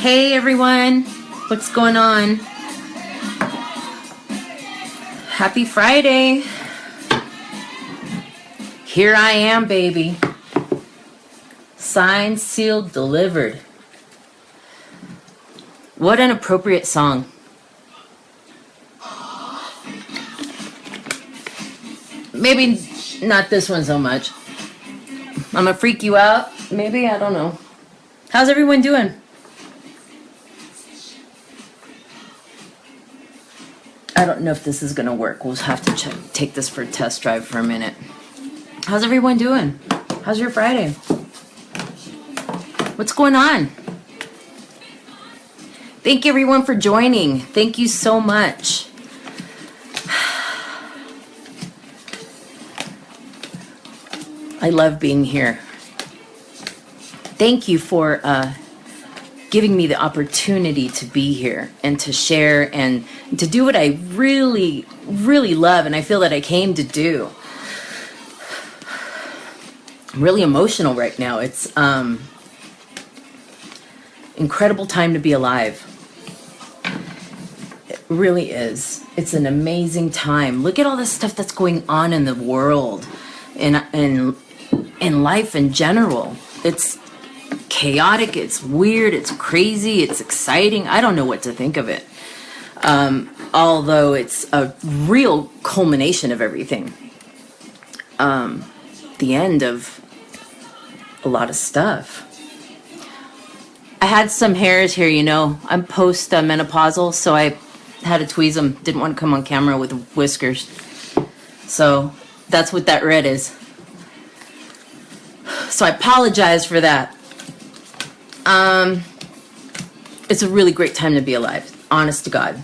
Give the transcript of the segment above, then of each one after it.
Hey everyone, what's going on? Happy Friday. Here I am, baby. Signed, sealed, delivered. What an appropriate song. Maybe not this one so much. I'm gonna freak you out. Maybe, I don't know. How's everyone doing? I don't know if this is gonna work. We'll have to take this for a test drive for a minute. How's everyone doing? How's your Friday? What's going on? Thank you everyone for joining. Thank you so much. I love being here. Thank you for giving me the opportunity to be here and to share and to do what I really, really love and I feel that I came to do. I'm really emotional right now. It's incredible time to be alive. It really is. It's an amazing time. Look at all this stuff that's going on in the world and in life in general. It's chaotic, it's weird, it's crazy, it's exciting. I don't know what to think of it. Although it's a real culmination of everything. The end of a lot of stuff. I had some hairs here, you know. I'm post-menopausal, so I had to tweeze them. Didn't want to come on camera with whiskers. So that's what that red is. So I apologize for that. It's a really great time to be alive, honest to God.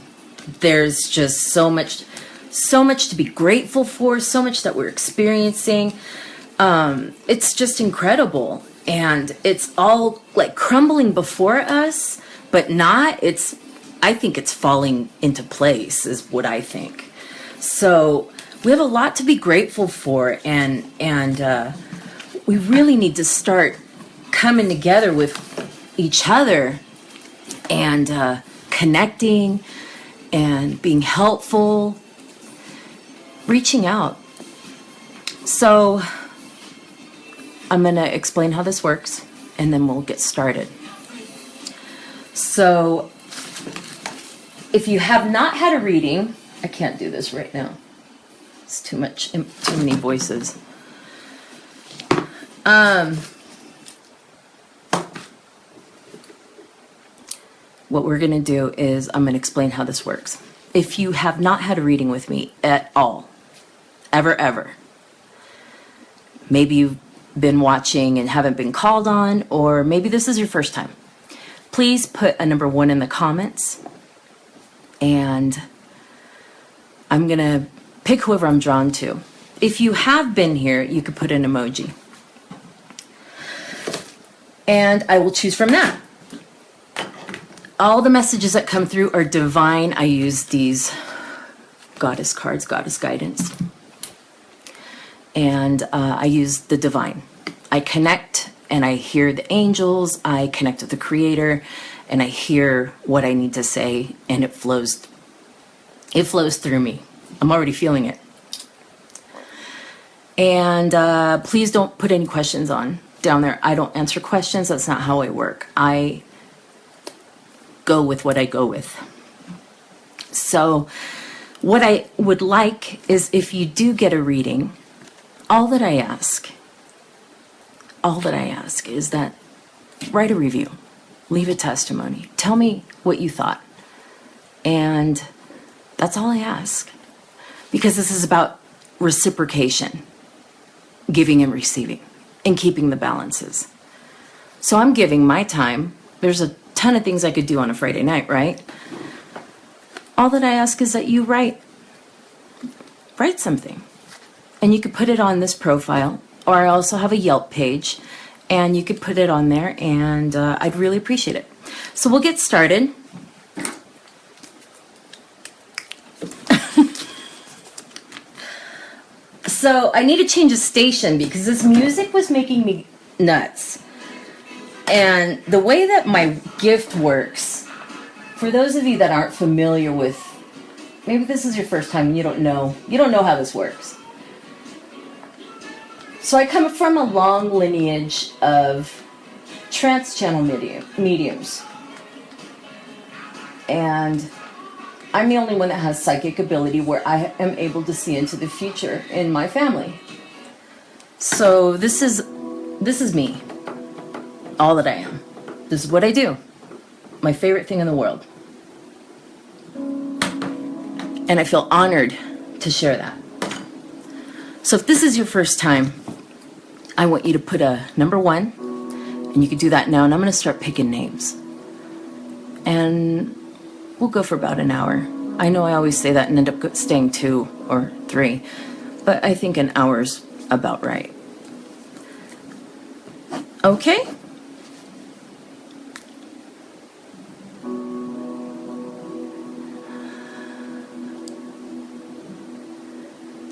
There's just so much to be grateful for, so much that we're experiencing. It's just incredible. And it's all like crumbling before us, but not. I think it's falling into place is what I think. So we have a lot to be grateful for, and we really need to start coming together with each other and connecting and being helpful, reaching out. So I'm going to explain how this works and then we'll get started. So if you have not had a reading, I can't do this right now. It's too many voices. What we're going to do is I'm going to explain how this works. If you have not had a reading with me at all, ever, maybe you've been watching and haven't been called on, or maybe this is your first time, please put a number 1 in the comments, and I'm going to pick whoever I'm drawn to. If you have been here, you could put an emoji. And I will choose from that. All the messages that come through are divine. I use these goddess cards, goddess guidance. And I use the divine. I connect and I hear the angels. I connect with the creator and I hear what I need to say, and it flows through me. I'm already feeling it. And please don't put any questions down there. I don't answer questions. That's not how I work. I go with what I go with. So what I would like is, if you do get a reading, all that I ask is that write a review, leave a testimony, tell me what you thought. And that's all I ask, because this is about reciprocation, giving and receiving, and keeping the balances. So I'm giving my time. There's a ton of things I could do on a Friday night, right? All that I ask is that you write something, and you could put it on this profile, or I also have a Yelp page, and you could put it on there, and I'd really appreciate it. So we'll get started. So I need to change a station because this music was making me nuts. And the way that my gift works, for those of you that aren't familiar with, maybe this is your first time and you don't know how this works. So I come from a long lineage of trance channel mediums. And I'm the only one that has psychic ability where I am able to see into the future in my family. So this is me. All that I am. This is what I do. My favorite thing in the world. And I feel honored to share that. So if this is your first time, I want you to put a number 1, and you can do that now, and I'm going to start picking names. And we'll go for about an hour. I know I always say that and end up staying 2 or 3, but I think an hour's about right. Okay?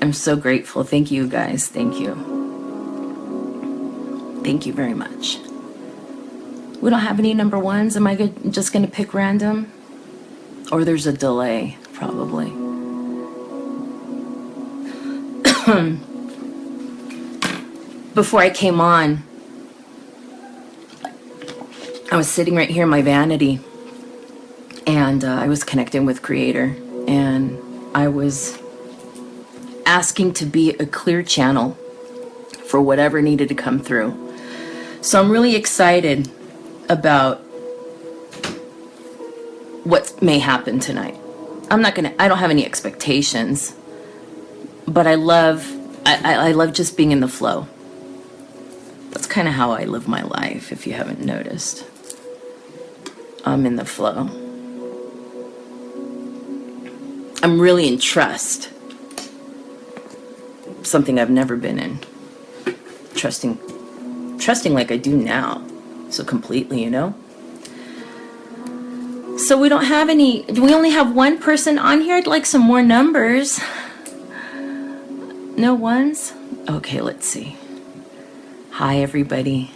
I'm so grateful. Thank you, guys. Thank you. Thank you very much. We don't have any number 1s. Am I just going to pick random? Or there's a delay, probably. Before I came on, I was sitting right here in my vanity, and I was connecting with Creator, and I was asking to be a clear channel for whatever needed to come through. So I'm really excited about what may happen tonight. I don't have any expectations, but I love just being in the flow. That's kind of how I live my life, if you haven't noticed. I'm in the flow. I'm really in trust. Something I've never been in. Trusting like I do now. So completely, you know? So we don't have any, we only have 1 person on here. I'd like some more numbers. No ones? Okay, let's see. Hi, everybody.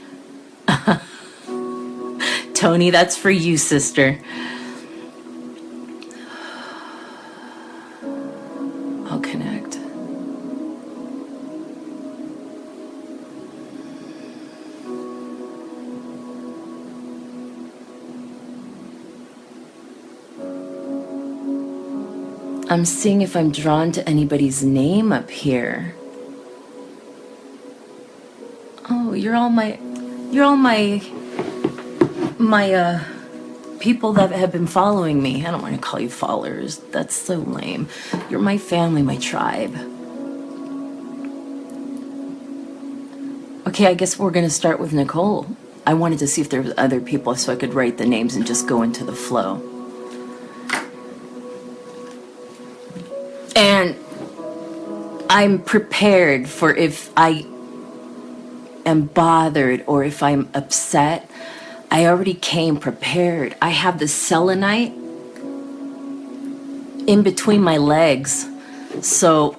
Tony, that's for you, sister. I'll connect. I'm seeing if I'm drawn to anybody's name up here. Oh, you're all my people that have been following me. I don't want to call you followers. That's so lame. You're my family, my tribe. Okay, I guess we're going to start with Nicole. I wanted to see if there was other people so I could write the names and just go into the flow. And I'm prepared for if I am bothered or if I'm upset. I already came prepared. I have the selenite in between my legs. So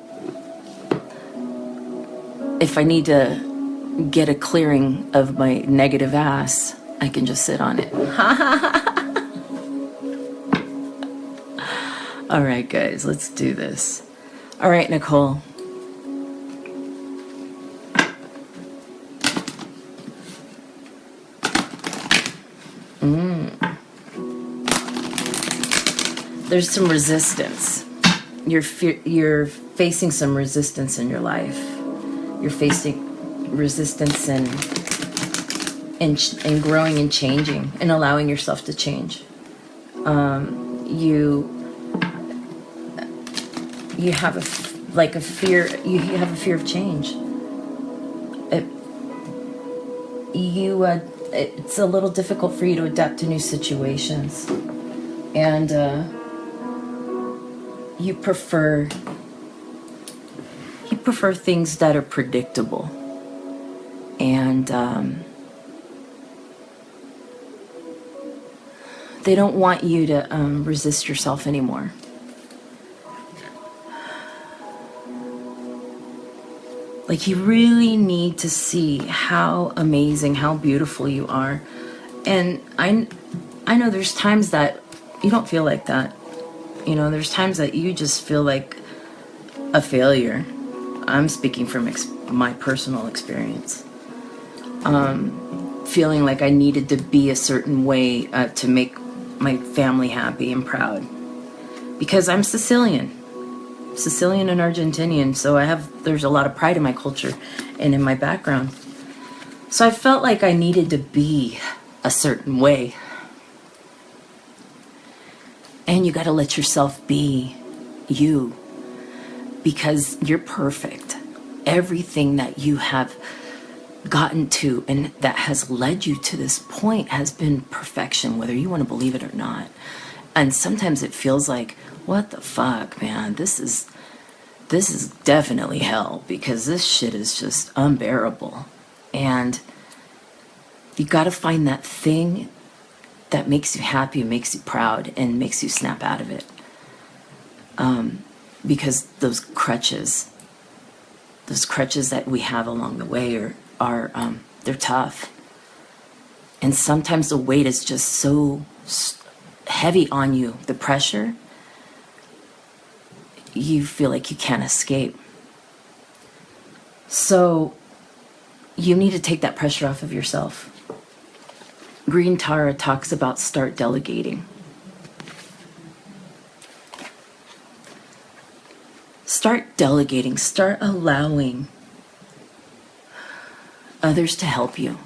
if I need to get a clearing of my negative ass, I can just sit on it. All right, guys, let's do this. All right, Nicole. There's some resistance. You're facing some resistance in your life. You're facing resistance and growing and changing and allowing yourself to change. You have a fear. You have a fear of change. It's a little difficult for you to adapt to new situations, and you prefer things that are predictable, and they don't want you to resist yourself anymore. Like, you really need to see how amazing, how beautiful you are, And I know there's times that you don't feel like that. You know, there's times that you just feel like a failure. I'm speaking from my personal experience. Feeling like I needed to be a certain way to make my family happy and proud. Because I'm Sicilian and Argentinian, so there's a lot of pride in my culture and in my background. So I felt like I needed to be a certain way. And you got to let yourself be you, because you're perfect. Everything that you have gotten to and that has led you to this point has been perfection, whether you want to believe it or not. And sometimes it feels like, what the fuck, man? This is definitely hell, because this shit is just unbearable. And you got to find that thing that makes you happy, makes you proud, and makes you snap out of it. Because those crutches that we have along the way are they're tough. And sometimes the weight is just so heavy on you, the pressure, you feel like you can't escape. So you need to take that pressure off of yourself. Green Tara talks about start delegating. Start delegating, start allowing others to help you.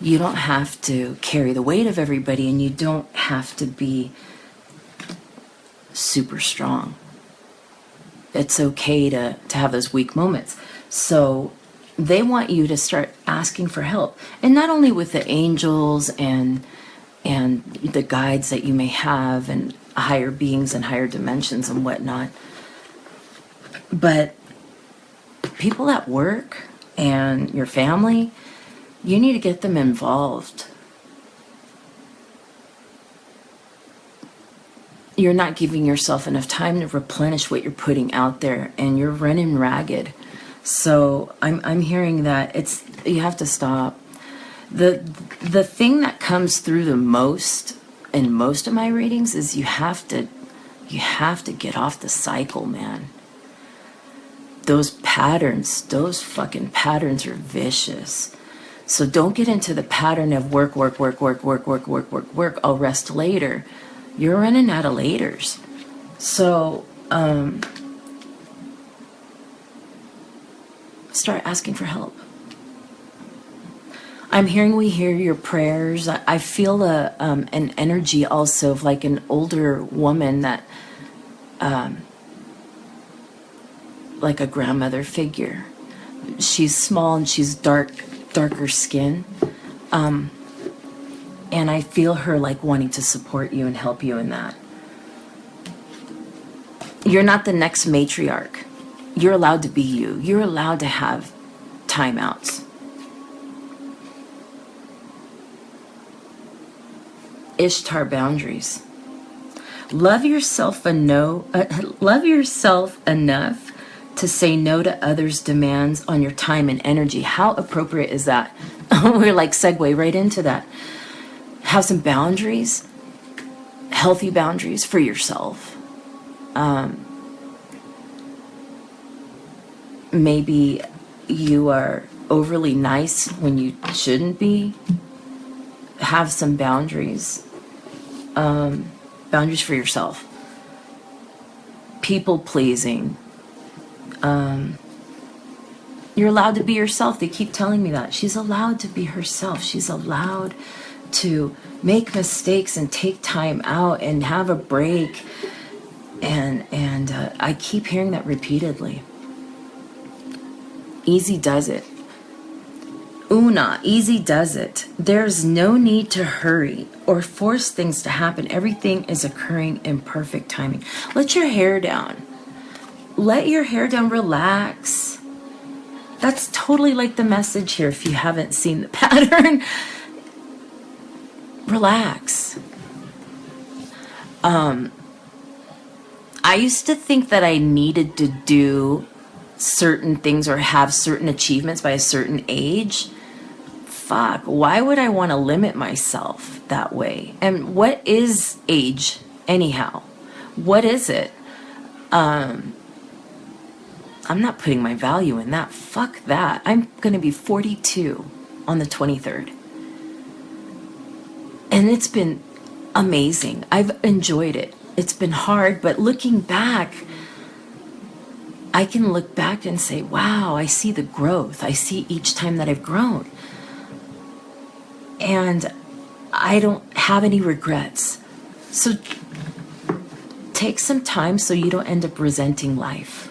You don't have to carry the weight of everybody, and you don't have to be super strong. It's okay to have those weak moments. So they want you to start asking for help. And not only with the angels and the guides that you may have and higher beings and higher dimensions and whatnot, but people at work and your family, you need to get them involved. You're not giving yourself enough time to replenish what you're putting out there, and you're running ragged. So I'm hearing that you have to stop. The thing that comes through the most in most of my readings is you have to get off the cycle, man. Those patterns, fucking patterns are vicious. So don't get into the pattern of work. I'll rest later. You're running out of laters. So start asking for help. I'm hearing we hear your prayers. I feel an energy also of like an older woman that, like a grandmother figure. She's small and she's darker skin. And I feel her like wanting to support you and help you in that. You're not the next matriarch. You're allowed to be you. You're allowed to have timeouts. Ishtar boundaries. Love yourself enough to say no to others' demands on your time and energy. How appropriate is that? We're like segue right into that. Have some boundaries, healthy boundaries for yourself. Maybe you are overly nice when you shouldn't be. Have some boundaries. Boundaries for yourself. People pleasing. You're allowed to be yourself. They keep telling me that. She's allowed to be herself. She's allowed to make mistakes and take time out and have a break. And I keep hearing that repeatedly. Easy does it. Una, easy does it. There's no need to hurry or force things to happen. Everything is occurring in perfect timing. Let your hair down. Let your hair down, relax. That's totally like the message here if you haven't seen the pattern. Relax. I used to think that I needed to do certain things or have certain achievements by a certain age fuck, why would I want to limit myself that way? And what is age anyhow? What is it? I'm not putting my value in that. Fuck that. I'm going to be 42 on the 23rd. And it's been amazing. I've enjoyed it. It's been hard, but looking back, I can look back and say, wow, I see the growth. I see each time that I've grown. And I don't have any regrets. So take some time so you don't end up resenting life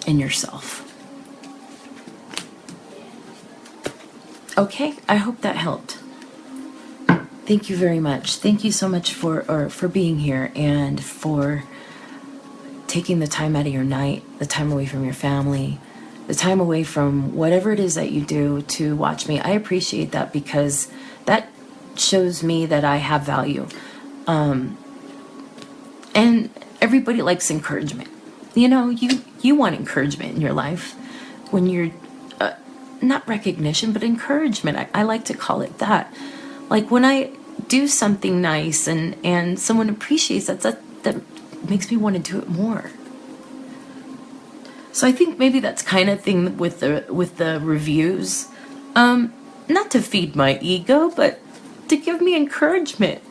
and yourself. Okay, I hope that helped. Thank you very much. Thank you so much for being here and for taking the time out of your night, the time away from your family, the time away from whatever it is that you do to watch me. I appreciate that because that shows me that I have value. And everybody likes encouragement. You know, you want encouragement in your life when you're, not recognition, but encouragement. I like to call it that. Like when I do something nice and someone appreciates that makes me want to do it more. So I think maybe that's kind of thing with the reviews. Not to feed my ego, but to give me encouragement.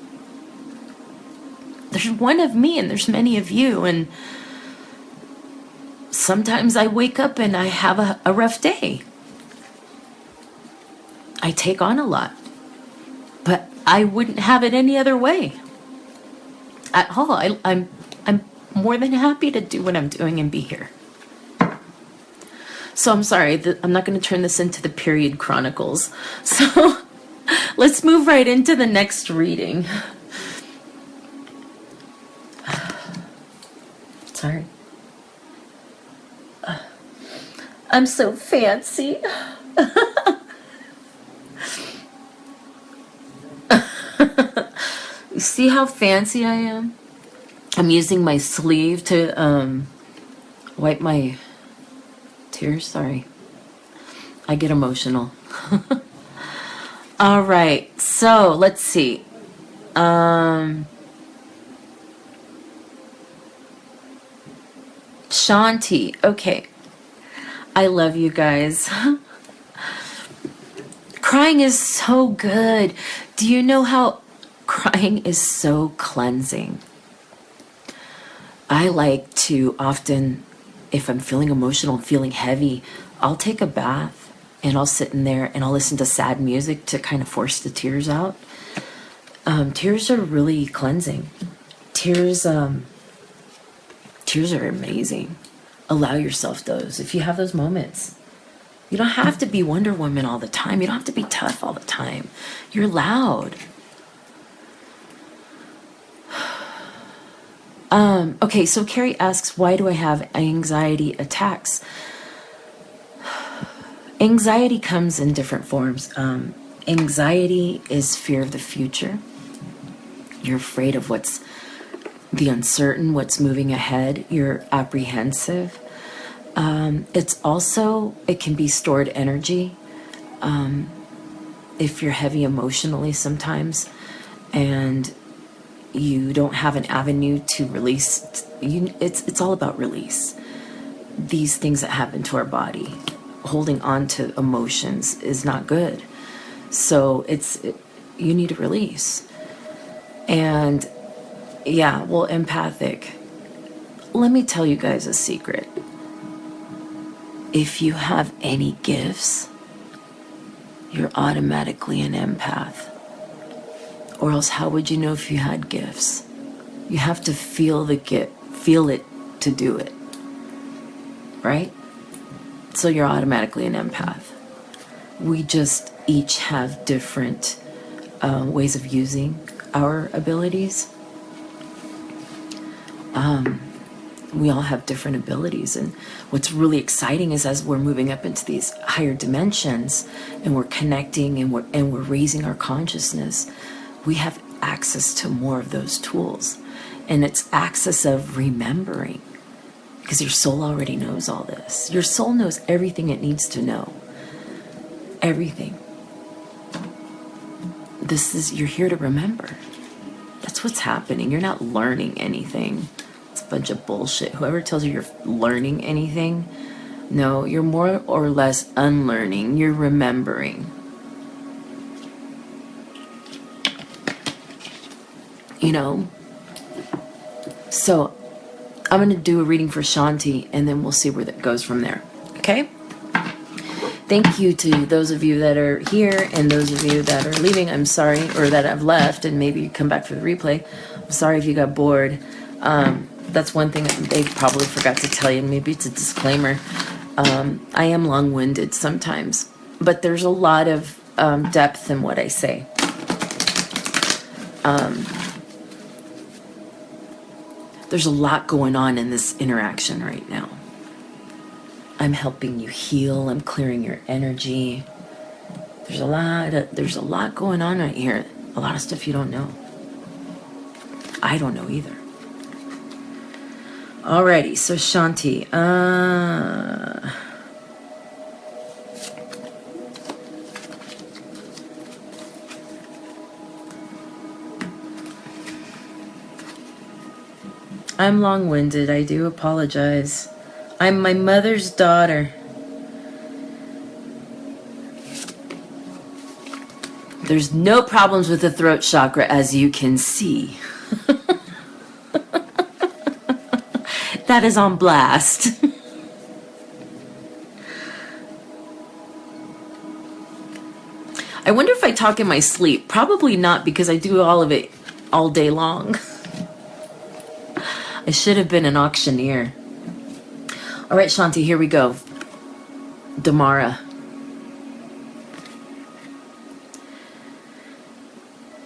There's one of me and there's many of you, and sometimes I wake up and I have a rough day. I take on a lot, but I wouldn't have it any other way at all. I'm more than happy to do what I'm doing and be here. So I'm sorry that I'm not going to turn this into the period chronicles. So let's move right into the next reading. Sorry. I'm so fancy. You see how fancy I am? I'm using my sleeve to wipe my tears. Sorry. I get emotional. All right. So let's see. Shanti. Okay. I love you guys. Crying is so good. Do you know how crying is so cleansing? I like to often, if I'm feeling emotional, feeling heavy, I'll take a bath and I'll sit in there and I'll listen to sad music to kind of force the tears out. Tears are really cleansing. Tears are amazing. Allow yourself those if you have those moments. You don't have to be Wonder Woman all the time. You don't have to be tough all the time. You're loud. Okay, so Carrie asks, why do I have anxiety attacks? Anxiety comes in different forms. Anxiety is fear of the future. You're afraid of what's the uncertain, what's moving ahead. You're apprehensive. It can be stored energy. If you're heavy emotionally sometimes and you don't have an avenue to release, it's all about release. These things that happen to our body, holding on to emotions is not good. So you need to release. And yeah, well, empathic. Let me tell you guys a secret. If you have any gifts, you're automatically an empath. Or else how would you know if you had gifts? You have to feel the gift, feel it to do it. Right? So you're automatically an empath. We just each have different ways of using our abilities. We all have different abilities, and what's really exciting is as we're moving up into these higher dimensions and we're connecting and we're raising our consciousness, we have access to more of those tools. And it's access of remembering, because your soul already knows all this. Your soul knows everything it needs to know. everything. You're here to remember. That's what's happening. You're not learning anything. It's a bunch of bullshit. Whoever tells you you're learning anything, no, you're more or less unlearning. You're remembering. You know? So, I'm going to do a reading for Shanti, and then we'll see where that goes from there. Okay? Thank you to those of you that are here and those of you that are leaving. I'm sorry, or that have left, and maybe you come back for the replay. I'm sorry if you got bored. That's one thing they probably forgot to tell you. Maybe it's a disclaimer. I am long-winded sometimes, but there's a lot of depth in what I say. There's a lot going on in this interaction right now. I'm helping you heal. I'm clearing your energy. There's a lot going on right here. A lot of stuff you don't know. I don't know either. Alrighty, so Shanti. I'm long-winded. I do apologize. I'm my mother's daughter. There's no problems with the throat chakra, as you can see. That is on blast. I wonder if I talk in my sleep. Probably not, because I do all of it all day long. I should have been an auctioneer. All right, Shanti, here we go. Damara.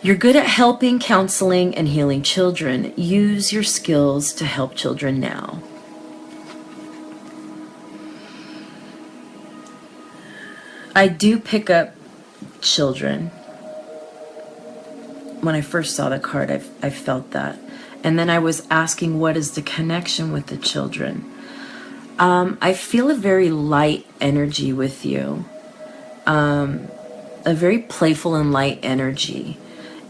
You're good at helping, counseling, and healing children. Use your skills to help children now. I do pick up children. When I first saw the card, I felt that. And then I was asking, what is the connection with the children? I feel a very light energy with you. A very playful and light energy.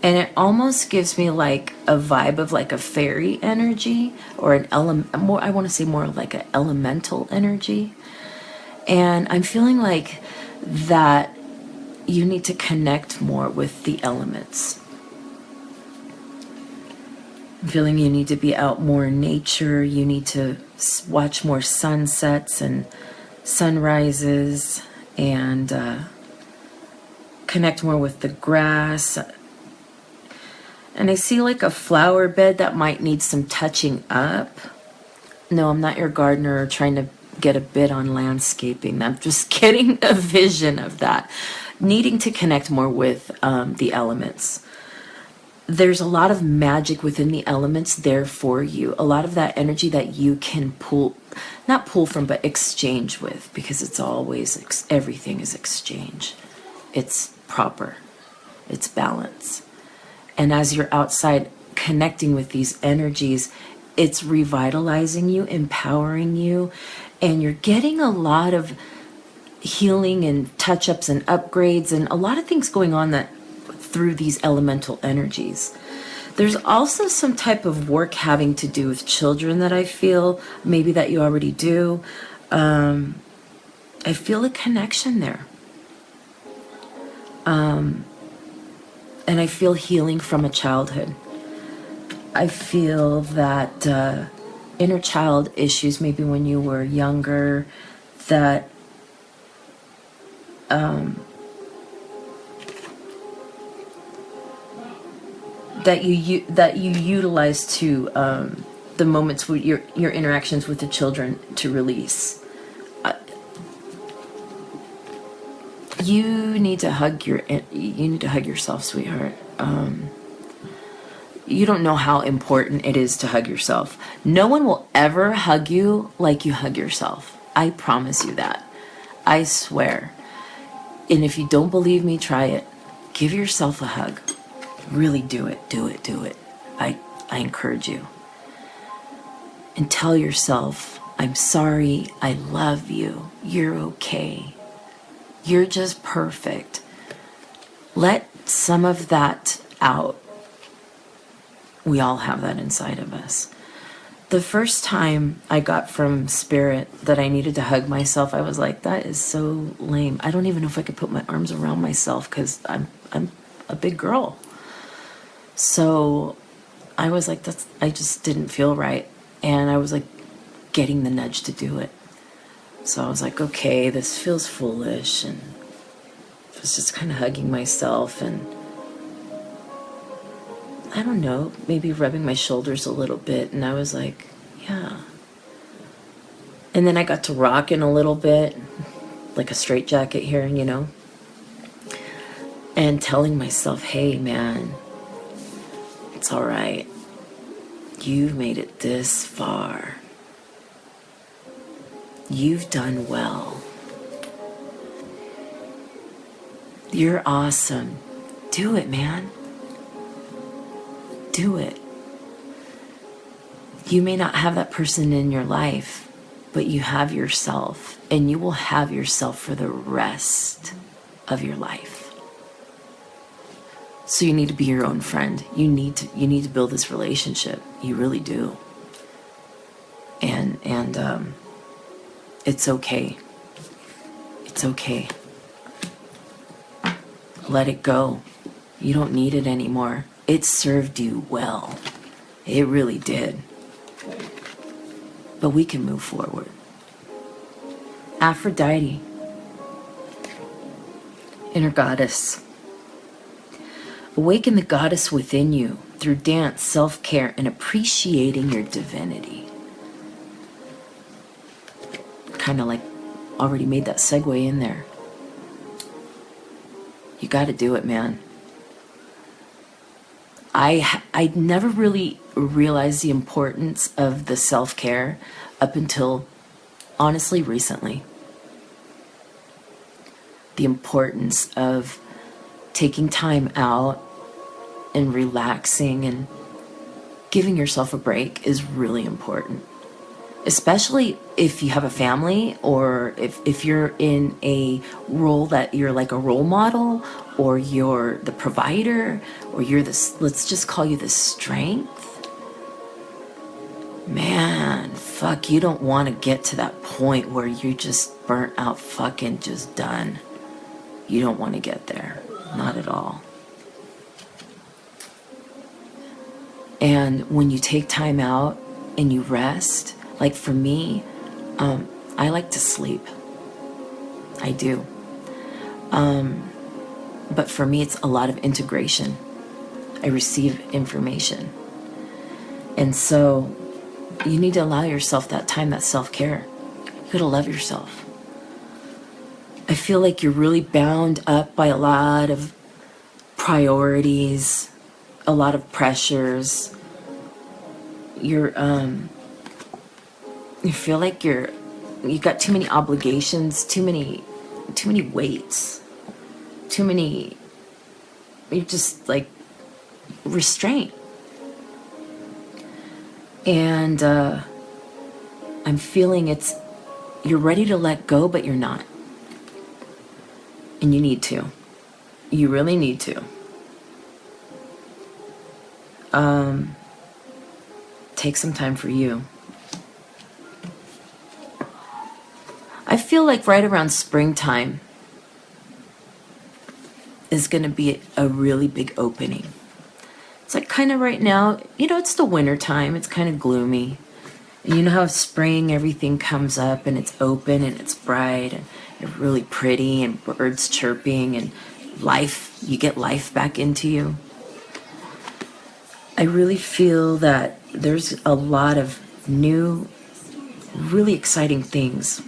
And it almost gives me like a vibe of like a fairy energy, or an more, I want to say more like an elemental energy. And I'm feeling like that you need to connect more with the elements. I'm feeling you need to be out more in nature. You need to watch more sunsets and sunrises, and connect more with the grass. And I see like a flower bed that might need some touching up. No, I'm not your gardener trying to get a bid on landscaping. I'm just getting a vision of that. Needing to connect more with the elements. There's a lot of magic within the elements there for you. A lot of that energy that you can pull, not pull from, but exchange with, because it's always, everything is exchange. It's proper. It's balance. And as you're outside connecting with these energies, it's revitalizing you, empowering you, and you're getting a lot of healing and touch-ups and upgrades and a lot of things going on that through these elemental energies. There's also some type of work having to do with children that I feel, maybe that you already do. I feel a connection there. And I feel healing from a childhood. I feel that inner child issues, maybe when you were younger, that that you utilize to the moments with your interactions with the children to release. You need to hug yourself, sweetheart. You don't know how important it is to hug yourself. No one will ever hug you like you hug yourself. I promise you that. I swear. And if you don't believe me, try it. Give yourself a hug. Really do it. Do it. Do it. I encourage you. And tell yourself, I'm sorry. I love you. You're okay. You're just perfect. Let some of that out. We all have that inside of us. The first time I got from Spirit that I needed to hug myself, I was like, that is so lame. I don't even know if I could put my arms around myself because I'm a big girl. So I was like, I just didn't feel right. And I was like getting the nudge to do it. So I was like, okay, this feels foolish. And I was just kind of hugging myself and I don't know, maybe rubbing my shoulders a little bit. And I was like, yeah. And then I got to rocking a little bit, like a straitjacket here, you know, and telling myself, hey, man, it's all right. You've made it this far. You've done well. You're awesome. Do it, man. Do it. You may not have that person in your life, but you have yourself, and you will have yourself for the rest of your life. So you need to be your own friend. You need to build this relationship. You really do. And it's okay. It's okay. Let it go. You don't need it anymore. It served you well. It really did. But we can move forward. Aphrodite, inner goddess. Awaken the goddess within you through dance, self-care, and appreciating your divinity. Kind of like already made that segue in there. You got to do it, man. I never really realized the importance of the self-care up until, honestly, recently. The importance of taking time out and relaxing and giving yourself a break is really important. Especially if you have a family, or if you're in a role that you're like a role model, or you're the provider, or you're this, let's just call you the strength. Man, fuck, you don't want to get to that point where you're just burnt out, fucking just done. You don't want to get there. Not at all. And when you take time out and you rest, like for me, I like to sleep. I do. But for me, it's a lot of integration. I receive information. And so you need to allow yourself that time, that self-care. You gotta love yourself. I feel like you're really bound up by a lot of priorities, a lot of pressures. You feel like you got too many obligations, too many weights, you're just like restraint. And I'm feeling you're ready to let go, but you're not. And you need to. You really need to. Take some time for you. I feel like right around springtime is going to be a really big opening. It's like kind of right now, it's the winter time. It's kind of gloomy. And you know how spring, everything comes up and it's open and it's bright and it's really pretty and birds chirping and life, you get life back into you. I really feel that there's a lot of new, really exciting things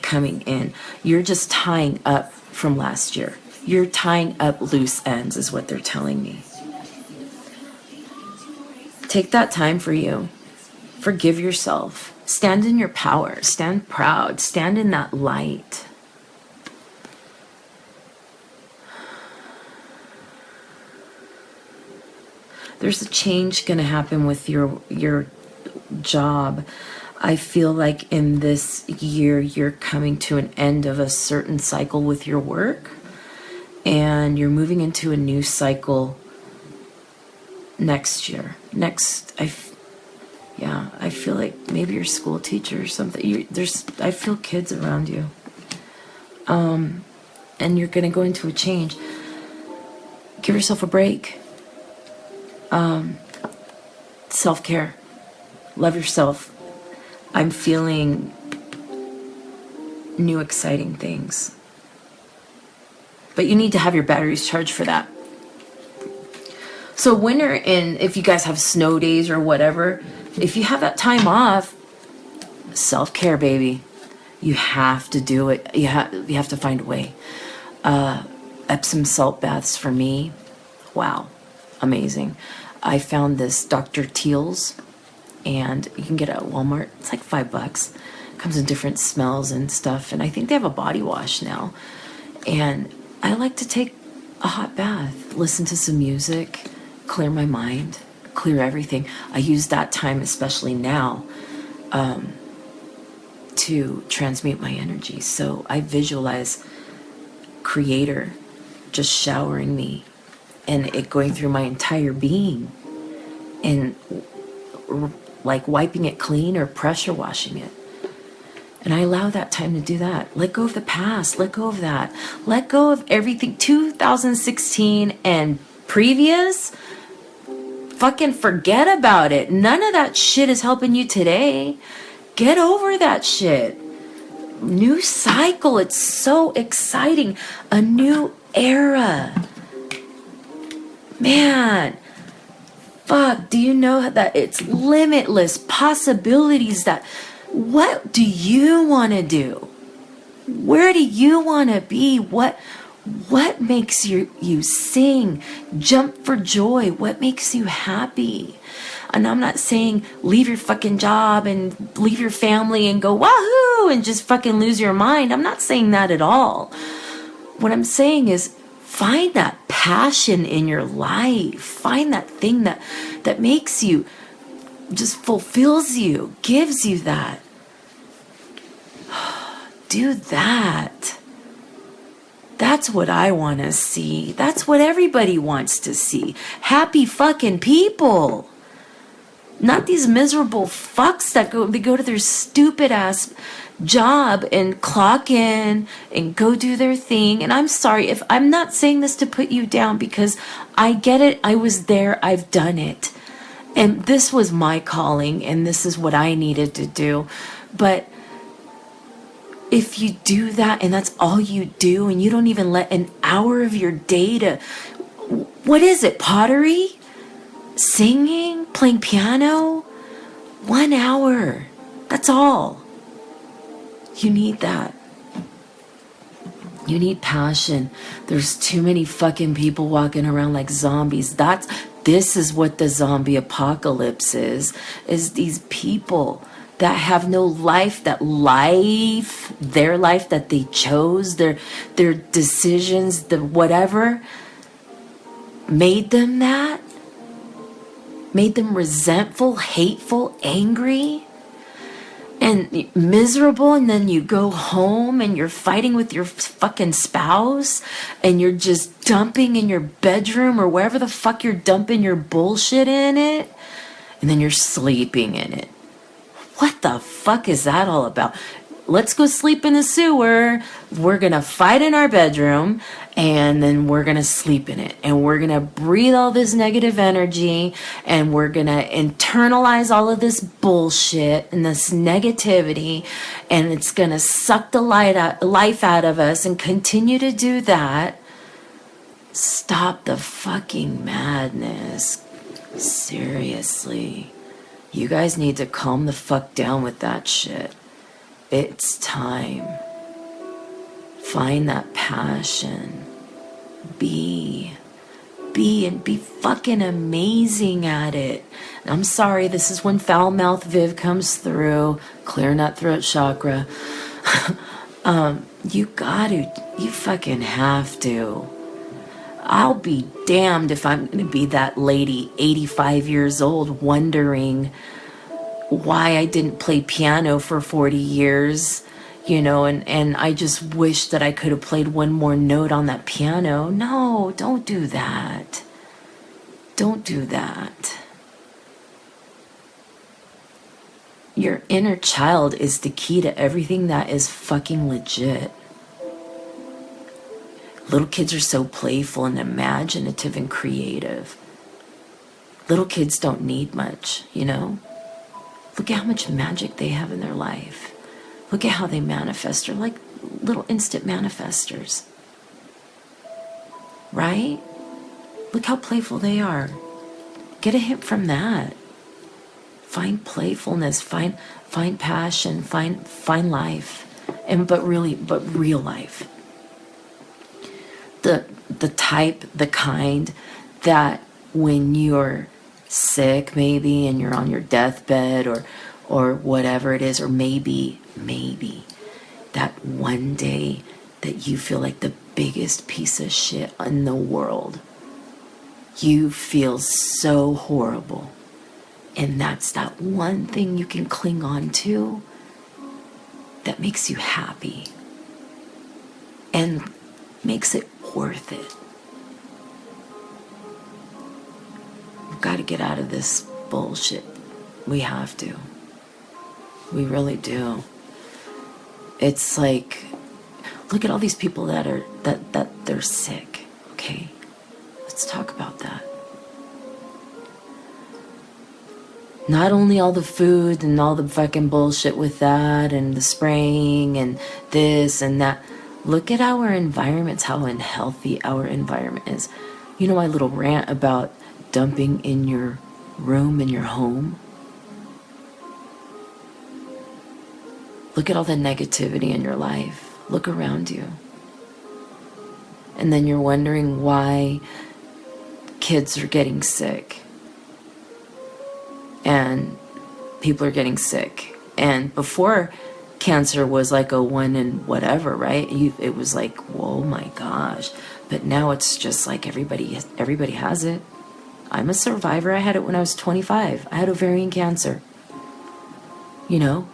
coming in. You're just tying up from last year. You're tying up loose ends is what they're telling me. Take that time for you. Forgive yourself. Stand in your power. Stand proud. Stand in that light. There's a change going to happen with your job. I feel like in this year, you're coming to an end of a certain cycle with your work, and you're moving into a new cycle next year. I feel like maybe you're a school teacher or something. I feel kids around you. And you're going to go into a change. Give yourself a break. Self-care. Love yourself. I'm feeling new exciting things. But you need to have your batteries charged for that. So winter, and if you guys have snow days or whatever, if you have that time off, self-care, baby. You have to do it. You have to find a way. Epsom salt baths for me. Wow. Amazing. I found this Dr. Teal's, and you can get it at Walmart. It's like $5. Comes in different smells and stuff. And I think they have a body wash now. And I like to take a hot bath, listen to some music, clear my mind, clear everything. I use that time, especially now, to transmute my energy. So I visualize Creator just showering me and it going through my entire being and like wiping it clean or pressure washing it. And I allow that time to do that. Let go of the past. Let go of that. Let go of everything. 2016 and previous. Fucking forget about it. None of that shit is helping you today. Get over that shit. New cycle. It's so exciting. A new era. Man. Fuck. Do you know that it's limitless possibilities that... What do you want to do? Where do you want to be? What makes you sing, jump for joy? What makes you happy? And I'm not saying leave your fucking job and leave your family and go wahoo and just fucking lose your mind. I'm not saying that at all. What I'm saying is find that passion in your life. Find that thing that makes you, just fulfills you, gives you that. Do that. That's what I want to see. That's what everybody wants to see. Happy fucking people. Not these miserable fucks that go to their stupid ass job and clock in and go do their thing. And I'm sorry if I'm not saying this to put you down, because I get it. I was there. I've done it. And this was my calling, and this is what I needed to do. But if you do that and that's all you do, and you don't even let an hour of your day to, what is it, pottery? Singing? Playing piano? 1 hour. That's all. You need that. You need passion. There's too many fucking people walking around like zombies. This is what the zombie apocalypse is these people that have no life, their life that they chose, their decisions, the whatever, made them that, made them resentful, hateful, angry, and miserable. And then you go home and you're fighting with your fucking spouse, and you're just dumping in your bedroom or wherever the fuck you're dumping your bullshit in it, and then you're sleeping in it. What the fuck is that all about? Let's go sleep in the sewer. We're going to fight in our bedroom, and then we're going to sleep in it. And we're going to breathe all this negative energy, and we're going to internalize all of this bullshit and this negativity, and it's going to suck the life out of us and continue to do that. Stop the fucking madness. Seriously. You guys need to calm the fuck down with that shit. It's time. Find that passion. Be and be fucking amazing at it. And I'm sorry, this is when foul mouth Viv comes through. Clearing that throat chakra. You fucking have to. I'll be damned if I'm going to be that lady, 85 years old, wondering why I didn't play piano for 40 years, you know, and I just wish that I could have played one more note on that piano. No, don't do that. Don't do that. Your inner child is the key to everything that is fucking legit. Little kids are so playful and imaginative and creative. Little kids don't need much, you know? Look at how much magic they have in their life. Look at how they manifest. They're like little instant manifestors. Right? Look how playful they are. Get a hint from that. Find playfulness, find passion, find life. But real life. The type, the kind that when you're sick maybe and you're on your deathbed or whatever it is, or maybe that one day that you feel like the biggest piece of shit in the world, you feel so horrible, and that's that one thing you can cling on to that makes you happy and makes it worth it. We've got to get out of this bullshit. We have to. We really do. It's like, look at all these people that they're sick. Okay, let's talk about that. Not only all the food and all the fucking bullshit with that and the spraying and this and that. Look at our environments, how unhealthy our environment is. You know my little rant about dumping in your room, in your home? Look at all the negativity in your life. Look around you. And then you're wondering why kids are getting sick. And people are getting sick. And before, cancer was like a 1 in whatever, right? It was like, whoa, my gosh. But now it's just like everybody has it. I'm a survivor. I had it when I was 25. I had ovarian cancer. You know?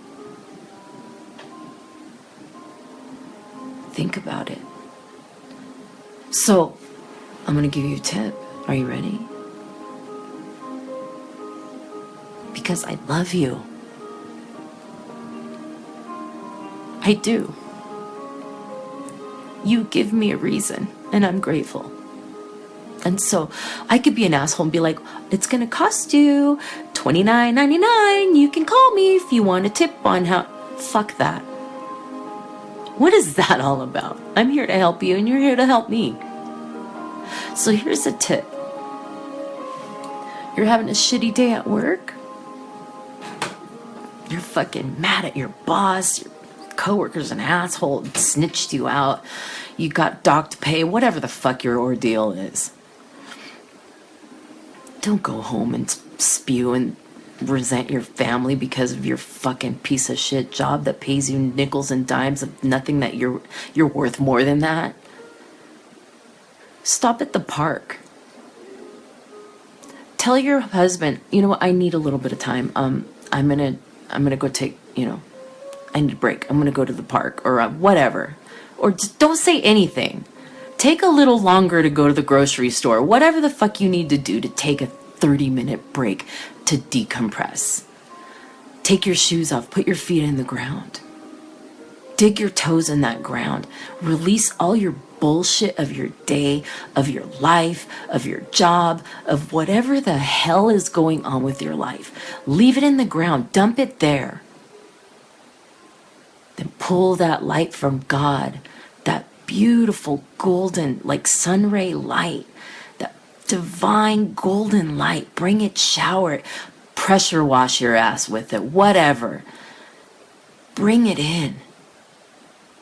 Think about it. So, I'm going to give you a tip. Are you ready? Because I love you. I do. You give me a reason, and I'm grateful. And so I could be an asshole and be like, it's going to cost you $29.99. You can call me if you want a tip on how... Fuck that. What is that all about? I'm here to help you, and you're here to help me. So here's a tip. You're having a shitty day at work. You're fucking mad at your boss. Your coworker's an asshole, snitched you out. You got docked pay, whatever the fuck your ordeal is. Don't go home and spew and resent your family because of your fucking piece of shit job that pays you nickels and dimes of nothing, that you're worth more than that. Stop at the park. Tell your husband, you know what, I need a little bit of time. I'm gonna go take, I need a break. I'm gonna go to the park or whatever. Or just don't say anything. Take a little longer to go to the grocery store. Whatever the fuck you need to do to take a 30-minute break to decompress. Take your shoes off. Put your feet in the ground. Dig your toes in that ground. Release all your bullshit of your day, of your life, of your job, of whatever the hell is going on with your life. Leave it in the ground. Dump it there. Then pull that light from God, that beautiful golden, like sun ray light, that divine golden light. Bring it, shower it, pressure wash your ass with it, whatever. Bring it in.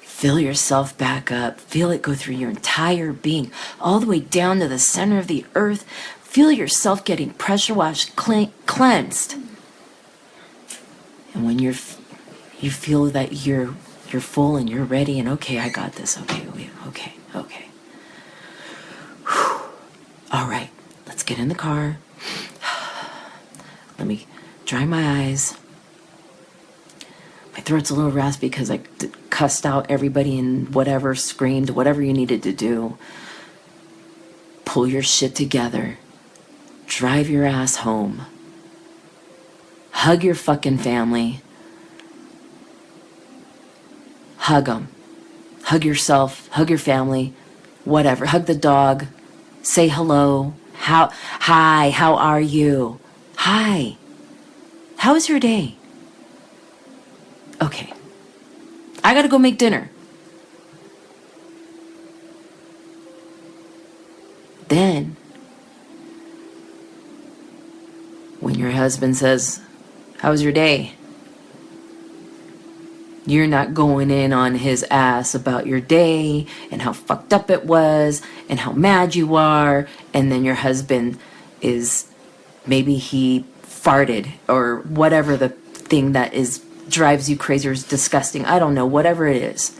Fill yourself back up. Feel it go through your entire being, all the way down to the center of the earth. Feel yourself getting pressure washed, cleansed. And when you feel that you're full and you're ready and okay, I got this. Okay. Whew. All right, let's get in the car. Let me dry my eyes. my throat's a little raspy because I cussed out everybody and whatever, screamed, whatever you needed to do. Pull your shit together. Drive your ass home. Hug your fucking family. Hug them. Hug yourself. Hug your family. Whatever. Hug the dog. Say hello. Hi, how are you? Hi. How was your day? Okay. I gotta go make dinner. Then, when your husband says, how was your day? You're not going in on his ass about your day and how fucked up it was and how mad you are. And then your husband is, maybe he farted or whatever the thing that drives you crazy or is disgusting. I don't know, whatever it is.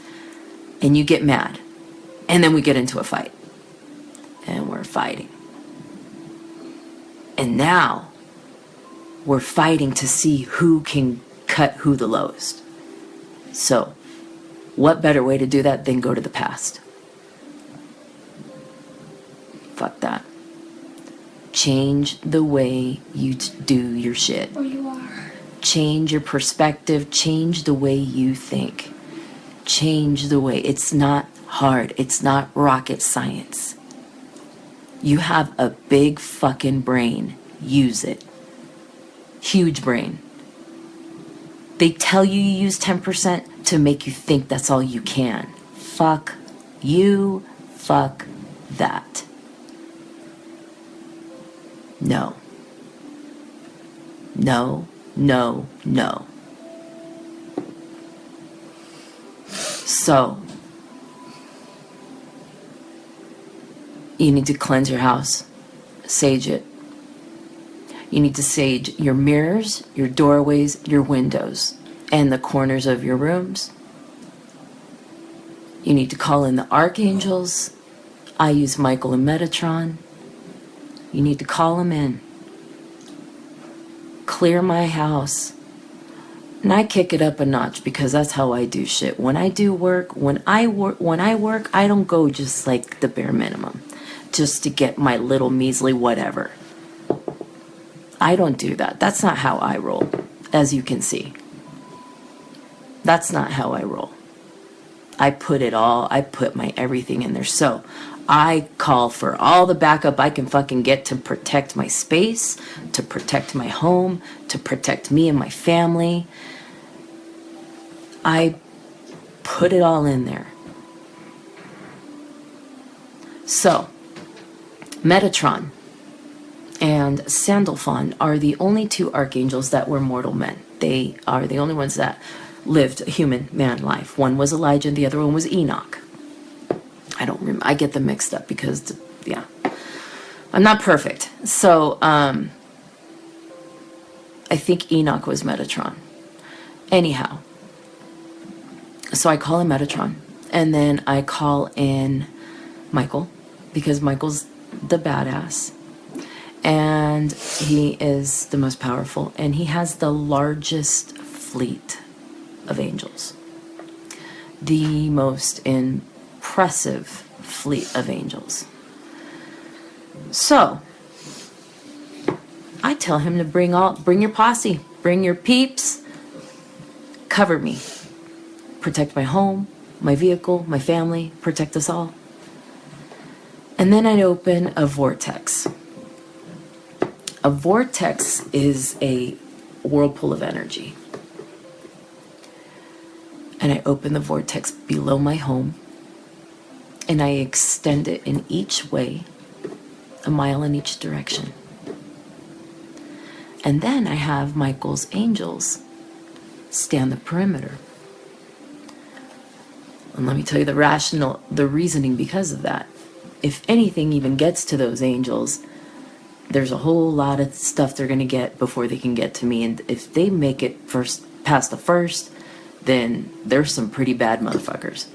And you get mad. And then we get into a fight. And we're fighting. And now we're fighting to see who can cut who the lowest. So, what better way to do that than go to the past? Fuck that. Change the way you do your shit. Or you are. Change your perspective. Change the way you think. Change the way. It's not hard. It's not rocket science. You have a big fucking brain. Use it. Huge brain. They tell you use 10% to make you think that's all you can. Fuck you. Fuck that. No. No, no, no. So, you need to cleanse your house. Sage it. You need to sage your mirrors, your doorways, your windows, and the corners of your rooms. You need to call in the archangels. I use Michael and Metatron. You need to call them in. Clear my house. And I kick it up a notch because that's how I do shit. When I do work, when I work, I don't go just like the bare minimum just to get my little measly whatever. I don't do that. That's not how I roll, as you can see. That's not how I roll. I put my everything in there. So I call for all the backup I can fucking get to protect my space, to protect my home, to protect me and my family. I put it all in there. So, Metatron and Sandalphon are the only two archangels that were mortal men. They are the only ones that lived a human man life. One was Elijah and the other one was Enoch. I don't remember. I get them mixed up because, yeah, I'm not perfect. So, I think Enoch was Metatron. Anyhow, so I call in Metatron, and then I call in Michael, because Michael's the badass. And he is the most powerful, and he has the largest fleet of angels. The most impressive fleet of angels. So, I tell him to bring your posse, bring your peeps, cover me. Protect my home, my vehicle, my family, protect us all. And then I'd open a vortex. A vortex is a whirlpool of energy. And I open the vortex below my home, and I extend it in each way, a mile in each direction. And then I have Michael's angels stand the perimeter. And let me tell you the reasoning because of that. If anything even gets to those angels, there's a whole lot of stuff they're going to get before they can get to me. And if they make it past the first, then there's some pretty bad motherfuckers.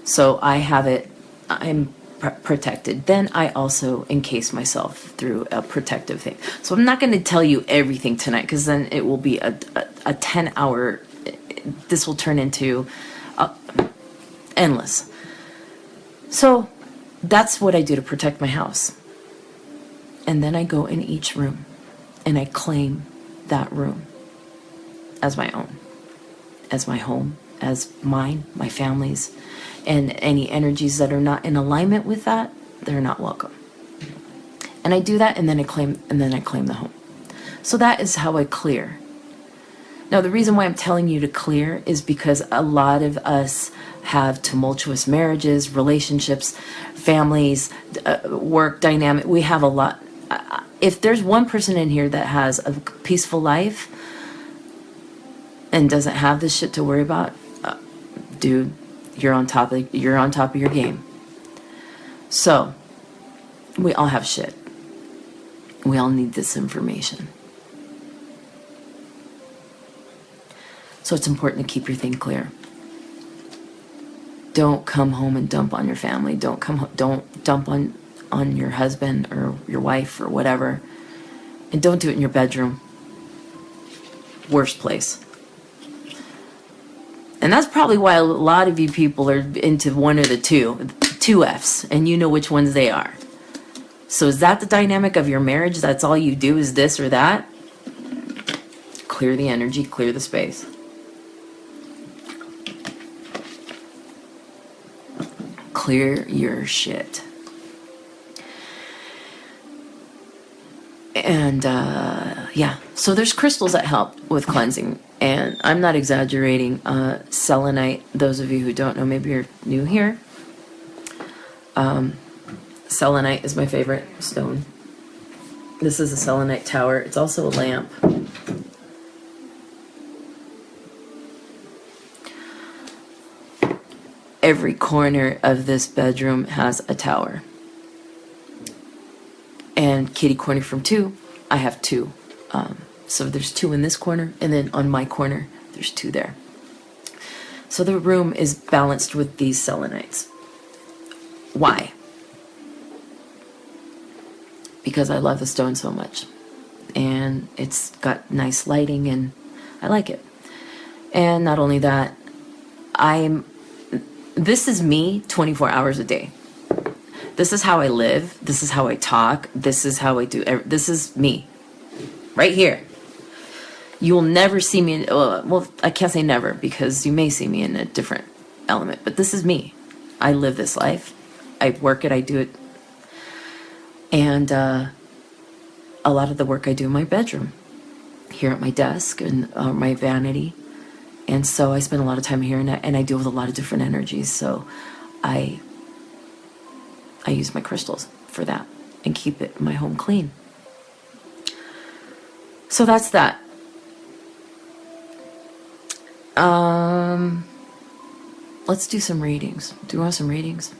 So I'm protected. Then I also encase myself through a protective thing. So I'm not going to tell you everything tonight, because then it will be a 10-hour this will turn into endless. So that's what I do to protect my house. And then I go in each room and I claim that room as my own, as my home, as mine, my family's, and any energies that are not in alignment with that, they're not welcome. And I do that, and then I claim the home. So that is how I clear. Now, the reason why I'm telling you to clear is because a lot of us have tumultuous marriages, relationships, families, work dynamic. We have a lot. If there's one person in here that has a peaceful life and doesn't have this shit to worry about, dude, you're on top of your game. So we all have shit. We all need this information. So it's important to keep your thing clear. Don't come home and dump on your family. Don't dump on your husband or your wife or whatever. And don't do it in your bedroom. Worst place. And that's probably why a lot of you people are into one or the two F's, and you know which ones they are. So is that the dynamic of your marriage? That's all you do is this or that? Clear the energy, clear the space. Clear your shit. And yeah, so there's crystals that help with cleansing. And I'm not exaggerating. Selenite, those of you who don't know, maybe you're new here. Selenite is my favorite stone. This is a selenite tower. It's also a lamp. Every corner of this bedroom has a tower. And kitty corner from 2, I have 2. So there's 2 in this corner, and then on my corner, there's 2 there. So the room is balanced with these selenites. Why? Because I love the stone so much. And it's got nice lighting, and I like it. And not only that, this is me 24 hours a day. This is how I live. This is how I talk. This is how I do. This is me. Right here. You will never see me in, well, I can't say never because you may see me in a different element, but this is me. I live this life. I work it. I do it. And a lot of the work I do in my bedroom, here at my desk and my vanity. And so I spend a lot of time here, and I deal with a lot of different energies. So I use my crystals for that and keep my home clean. So that's that. Let's do some readings. Do you want some readings?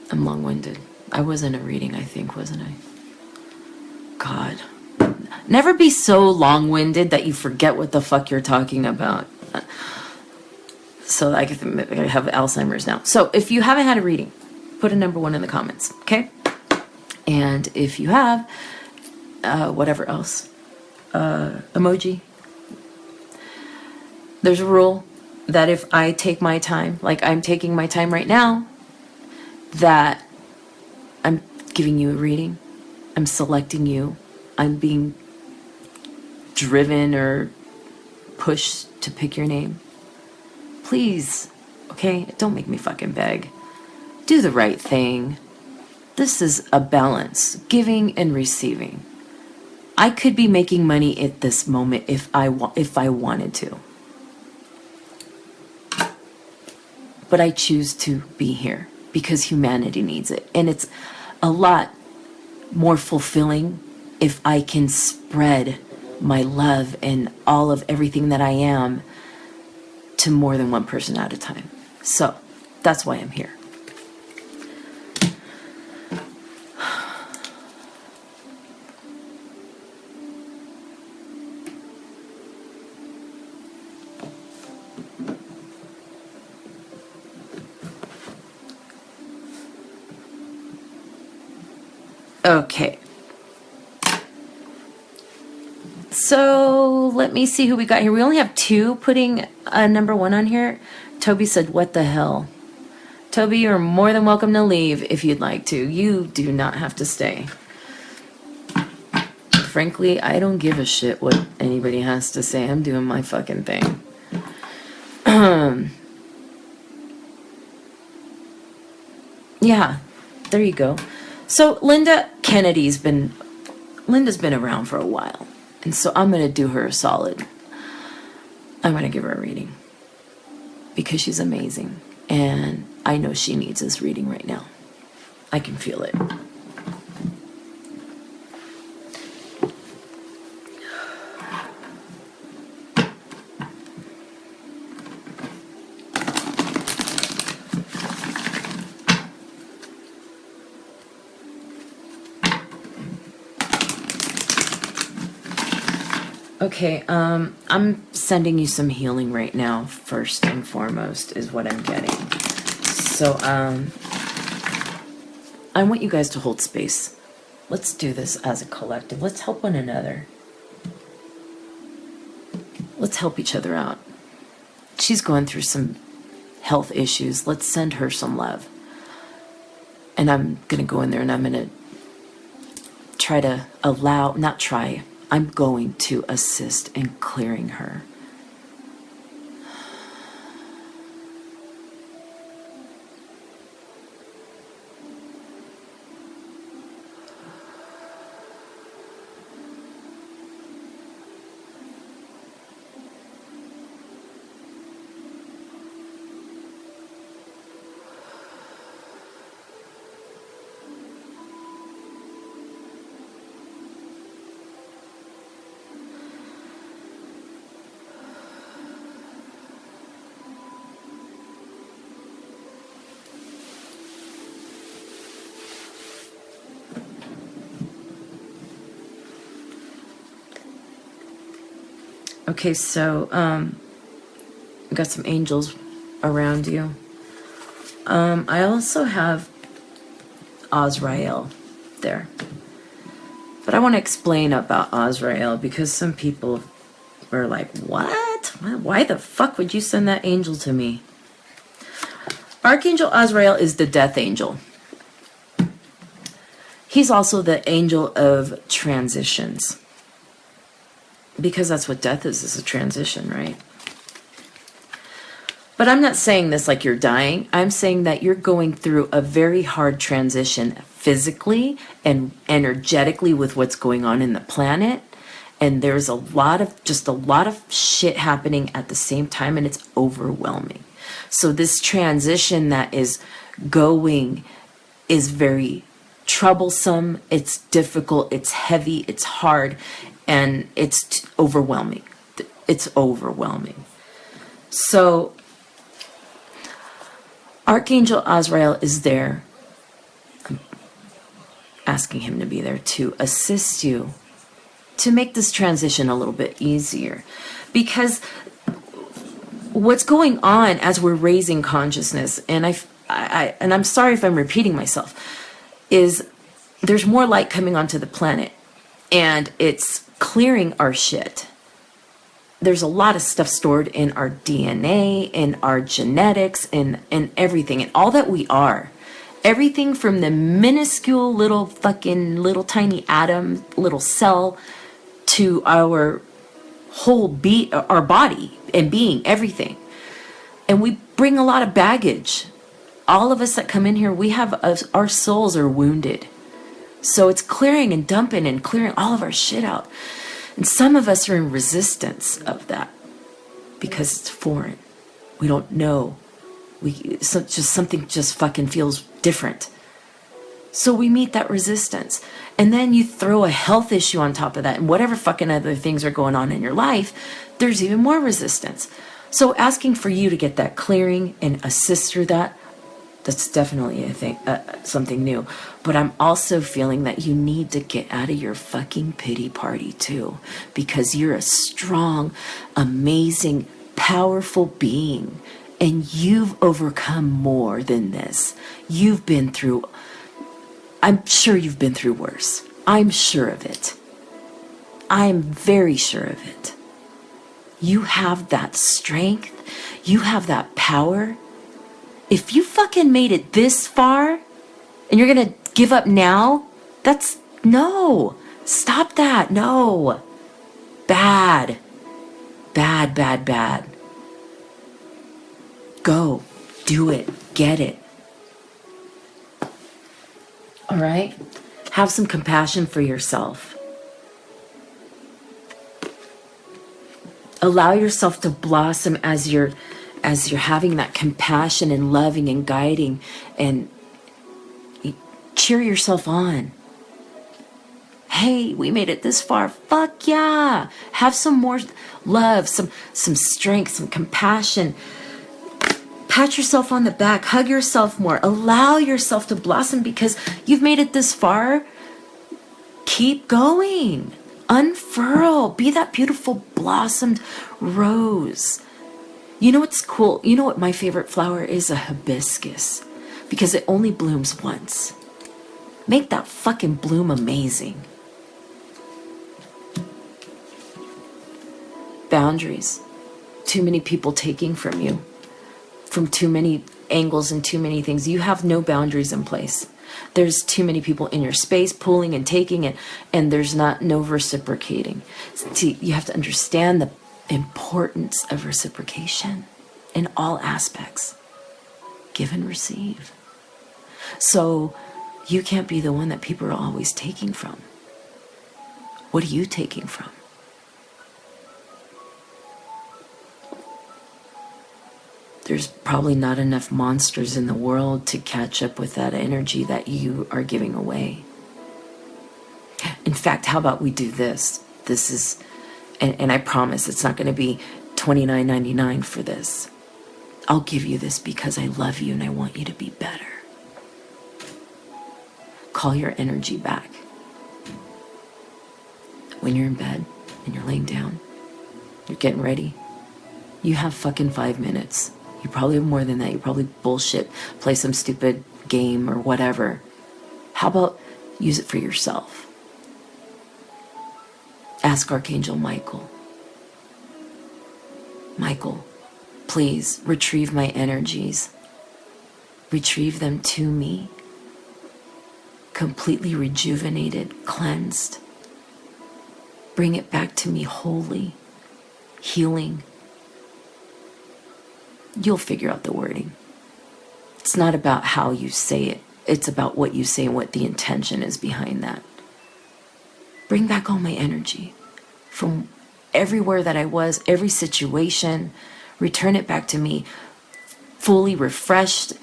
I'm long-winded. I was in a reading, I think, wasn't I? God. Never be so long-winded that you forget what the fuck you're talking about. So I have Alzheimer's now. So if you haven't had a reading, put a number 1 in the comments, okay? And if you have, whatever else, emoji. There's a rule that if I take my time, like I'm taking my time right now, that I'm giving you a reading, I'm selecting you, I'm being driven or pushed to pick your name. Please, okay, don't make me fucking beg. Do the right thing. This is a balance, giving and receiving. I could be making money at this moment if I wanted to. But I choose to be here because humanity needs it. And it's a lot more fulfilling if I can spread my love and all of everything that I am to more than one person at a time. So that's why I'm here. Okay. So let me see who we got here. We only have 2 putting a number 1 on here. Toby said, what the hell? Toby, you're more than welcome to leave if you'd like to. You do not have to stay. Frankly, I don't give a shit what anybody has to say. I'm doing my fucking thing. Yeah, there you go. So Linda Kennedy's been around for a while. And so I'm going to do her a solid. I'm going to give her a reading. Because she's amazing. And I know she needs this reading right now. I can feel it. Okay, I'm sending you some healing right now, first and foremost, is what I'm getting. So, I want you guys to hold space. Let's do this as a collective. Let's help one another. Let's help each other out. She's going through some health issues. Let's send her some love. And I'm going to go in there and I'm going to try to I'm going to assist in clearing her. Okay, so I got some angels around you. I also have Azrael there. But I want to explain about Azrael because some people are like, what? Why the fuck would you send that angel to me? Archangel Azrael is the death angel. He's also the angel of transitions. Because that's what death is a transition, right? But I'm not saying this like you're dying. I'm saying that you're going through a very hard transition physically and energetically with what's going on in the planet. And there's a lot of shit happening at the same time, and it's overwhelming. So this transition that is going is very troublesome, it's difficult, it's heavy, it's hard, and it's overwhelming. It's overwhelming. So Archangel Azrael is there. I'm asking him to be there to assist you to make this transition a little bit easier. Because what's going on as we're raising consciousness, and I'm sorry if I'm repeating myself, is there's more light coming onto the planet, and it's clearing our shit. There's a lot of stuff stored in our DNA, in our genetics, in everything, and all that we are. Everything from the minuscule little tiny atom, little cell, to our whole our body and being, everything. And we bring a lot of baggage. All of us that come in here, our souls are wounded. So it's clearing and dumping and clearing all of our shit out. And some of us are in resistance of that because it's foreign. We don't know. Something just fucking feels different. So we meet that resistance. And then you throw a health issue on top of that, and whatever fucking other things are going on in your life, there's even more resistance. So asking for you to get that clearing and assist through that, that's definitely, I think, something new. But I'm also feeling that you need to get out of your fucking pity party too, because you're a strong, amazing, powerful being, and you've overcome more than this. I'm sure you've been through worse. I'm sure of it. I'm very sure of it. You have that strength. You have that power. If you fucking made it this far and you're going to give up now, no. Stop that. No. Bad. Bad, bad, bad. Go. Do it. Get it. All right? Have some compassion for yourself. Allow yourself to blossom as you're having that compassion and loving and guiding, and cheer yourself on. Hey, we made it this far. Fuck yeah. Have some more love, some strength, some compassion. Pat yourself on the back. Hug yourself more. Allow yourself to blossom because you've made it this far. Keep going. Unfurl. Be that beautiful blossomed rose. You know what's cool? You know what my favorite flower is? A hibiscus. Because it only blooms once. Make that fucking bloom amazing. Boundaries. Too many people taking from you. From too many angles and too many things. You have no boundaries in place. There's too many people in your space pulling and taking it, and there's no reciprocating. See, you have to understand the importance of reciprocation in all aspects. Give and receive. So you can't be the one that people are always taking from. What are you taking from? There's probably not enough monsters in the world to catch up with that energy that you are giving away. In fact, how about we do this? This is, and I promise it's not going to be $29.99 for this. I'll give you this because I love you and I want you to be better. Call your energy back. When you're in bed and you're laying down, you're getting ready, you have fucking 5 minutes. You probably have more than that. You probably bullshit, play some stupid game or whatever. How about use it for yourself? Ask Archangel Michael. Michael, please retrieve my energies. Retrieve them to me. Completely rejuvenated, cleansed. Bring it back to me wholly, healing. You'll figure out the wording. It's not about how you say it. It's about what you say and what the intention is behind that. Bring back all my energy from everywhere that I was, every situation. Return it back to me fully refreshed,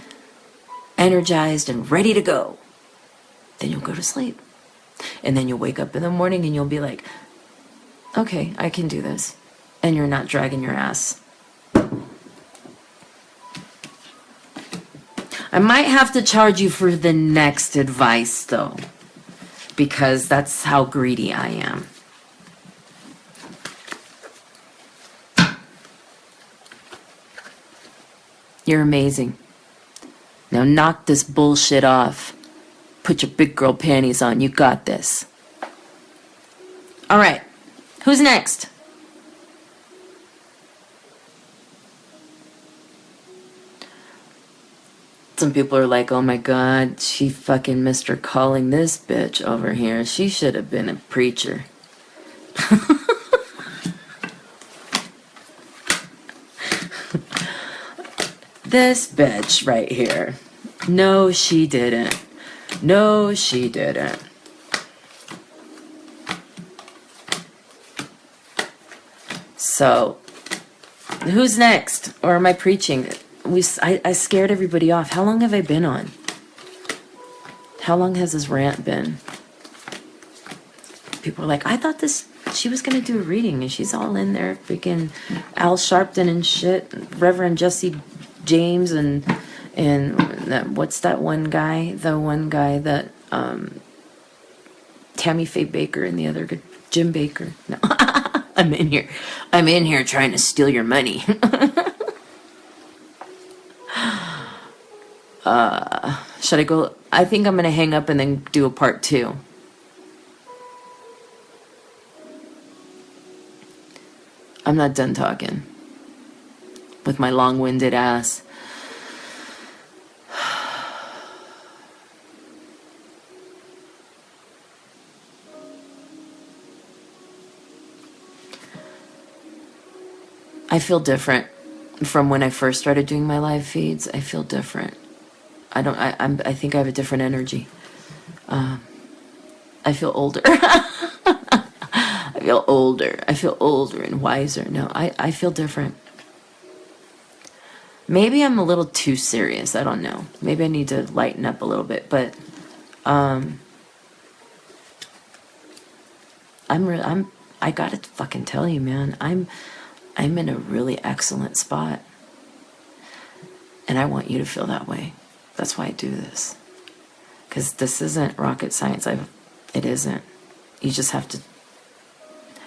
energized, and ready to go. Then you'll go to sleep. And then you'll wake up in the morning and you'll be like, okay, I can do this. And you're not dragging your ass. I might have to charge you for the next advice, though, because that's how greedy I am. You're amazing. Now knock this bullshit off. Put your big girl panties on. You got this. All right. Who's next? Some people are like, oh my God, she fucking missed her calling, this bitch over here. She should have been a preacher. This bitch right here. No, she didn't. No, she didn't. So, who's next? Or am I preaching? I scared everybody off. How long have I been on? How long has this rant been? People are like, I thought she was going to do a reading, and she's all in there, freaking Al Sharpton and shit, Reverend Jesse James, and what's that one guy? The one guy that, Tammy Faye Baker and the other, Jim Baker. No, I'm in here trying to steal your money. Should I go? I think I'm going to hang up and then do a part 2. I'm not done talking with my long-winded ass. I feel different from when I first started doing my live feeds. I feel different. I think I have a different energy. I feel older. I feel older. I feel older and wiser. No, I feel different. Maybe I'm a little too serious. I don't know. Maybe I need to lighten up a little bit, but I gotta fucking tell you, man, I'm in a really excellent spot. And I want you to feel that way. That's why I do this. Because this isn't rocket science. It isn't. You just have to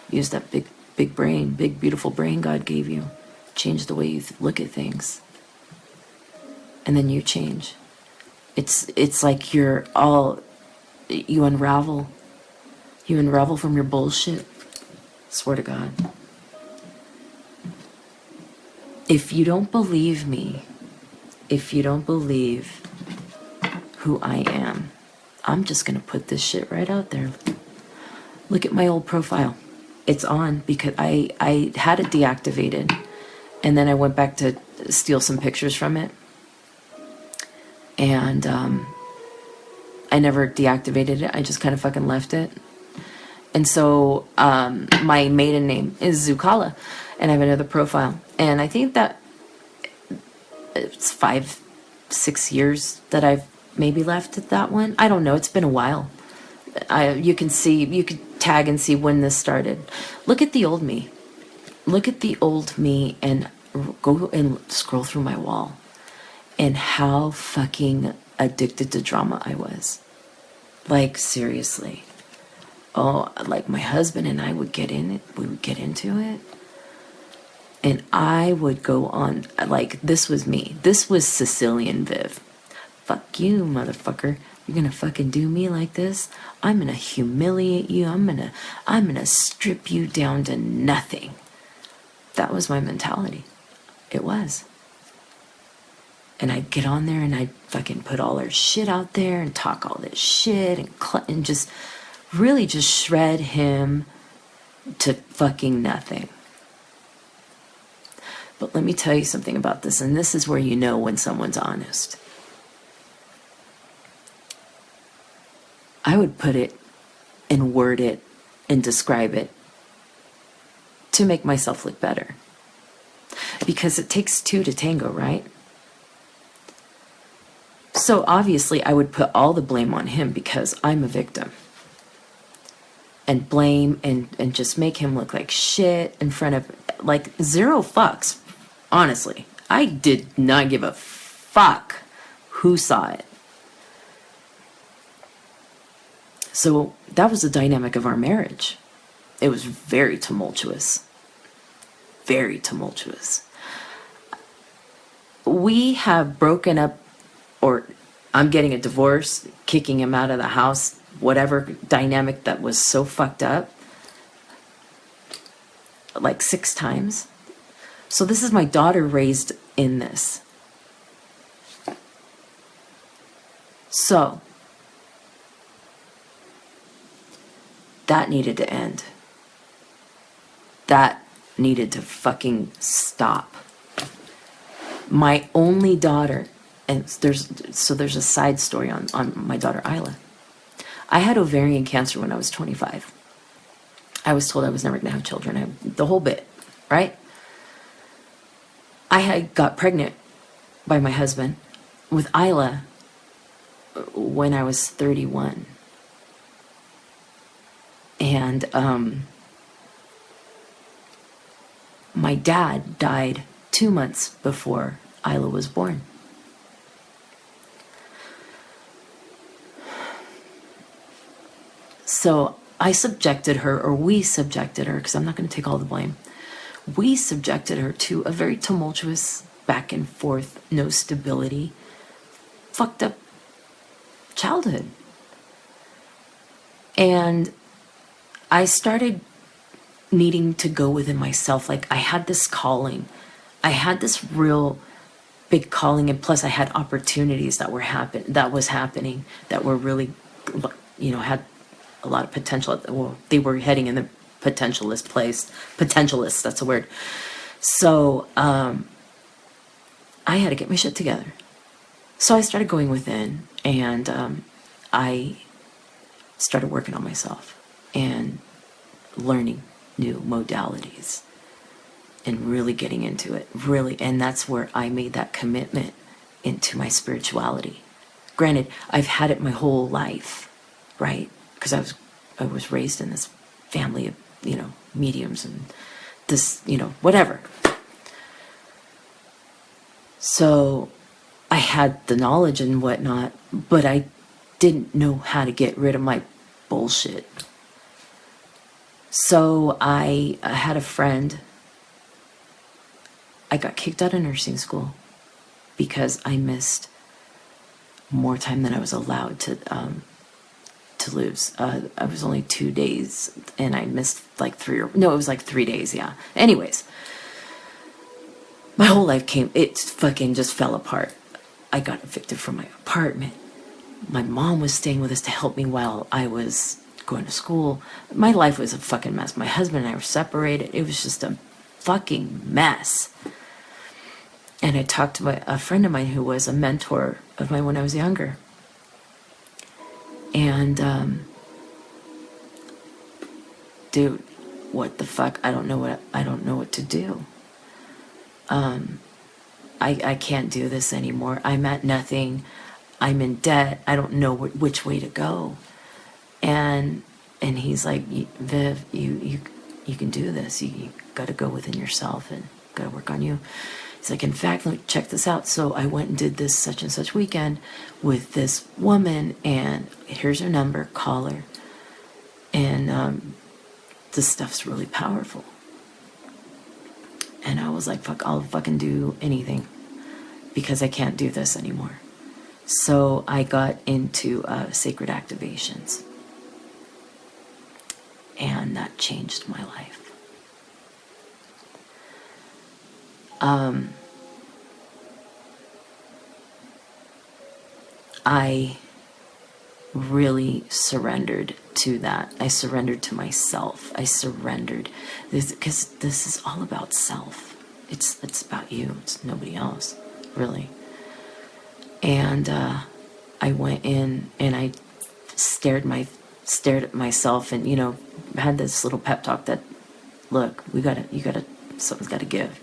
use that big brain, big, beautiful brain God gave you. Change the way you look at things. And then you change. It's like you unravel. You unravel from your bullshit. Swear to God. If you don't believe me, if you don't believe who I am, I'm just gonna put this shit right out there. Look at my old profile. It's on because I had it deactivated, and then I went back to steal some pictures from it, and I never deactivated it. I just kind of fucking left it. And so my maiden name is Zukala, and I have another profile. And I think that it's 5-6 years that I've maybe left at that one. I don't know. It's been a while. You could tag and see when this started. Look at the old me. Look at the old me and go and scroll through my wall. And how fucking addicted to drama I was. Like, seriously. Oh, like my husband and I would get in it. We would get into it. And I would go on, like, this was me. This was Sicilian Viv. Fuck you, motherfucker. You're gonna fucking do me like this? I'm gonna humiliate you. I'm gonna strip you down to nothing. That was my mentality. It was. And I'd get on there and I'd fucking put all our shit out there and talk all this shit and just really just shred him to fucking nothing. But let me tell you something about this, and this is where you know when someone's honest. I would put it and word it and describe it to make myself look better. Because it takes two to tango, right? So obviously I would put all the blame on him because I'm a victim. And blame and just make him look like shit in front of, like, zero fucks. Honestly, I did not give a fuck who saw it. So that was the dynamic of our marriage. It was very tumultuous. Very tumultuous. We have broken up, or I'm getting a divorce, kicking him out of the house, whatever dynamic that was so fucked up, like 6 times. So this is my daughter raised in this. So that needed to end. That needed to fucking stop. My only daughter, and there's a side story on my daughter Isla. I had ovarian cancer when I was 25. I was told I was never going to have children. The whole bit, right? I had got pregnant by my husband with Isla when I was 31. And my dad died 2 months before Isla was born. So I subjected her, or we subjected her, because I'm not going to take all the blame. We subjected her to a very tumultuous back and forth, no stability, fucked up childhood. And I started needing to go within myself. Like I had this calling. I had this real big calling, and plus I had opportunities that were happening that were really, had a lot of potential. Well, they were heading in the potentialist, that's a word. So I had to get my shit together. So I started going within, and I started working on myself and learning new modalities and really getting into it, and that's where I made that commitment into my spirituality. Granted, I've had it my whole life, right? Because I was raised in this family of, mediums and this, whatever. So I had the knowledge and whatnot, but I didn't know how to get rid of my bullshit. So I had a friend. I got kicked out of nursing school because I missed more time than I was allowed to lose. I was only 2 days, and I missed like 3 days, yeah. Anyways, my whole life it fucking just fell apart. I got evicted from my apartment. My mom was staying with us to help me while I was going to school. My life was a fucking mess. My husband and I were separated. It was just a fucking mess. And I talked to a friend of mine who was a mentor of mine when I was younger. And, dude, what the fuck? I don't know what to do. I can't do this anymore. I'm at nothing. I'm in debt. I don't know which way to go. And he's like, Viv, you can do this. You got to go within yourself and got to work on you. He's like, in fact, check this out. So I went and did this such and such weekend with this woman, and here's her number, call her. And this stuff's really powerful. And I was like, fuck, I'll fucking do anything because I can't do this anymore. So I got into sacred activations. And that changed my life. I really surrendered to that. I surrendered to myself. I surrendered because this is all about self. It's about you. It's nobody else, really. And I went in and I stared at myself, and had this little pep talk that, look, something's gotta give.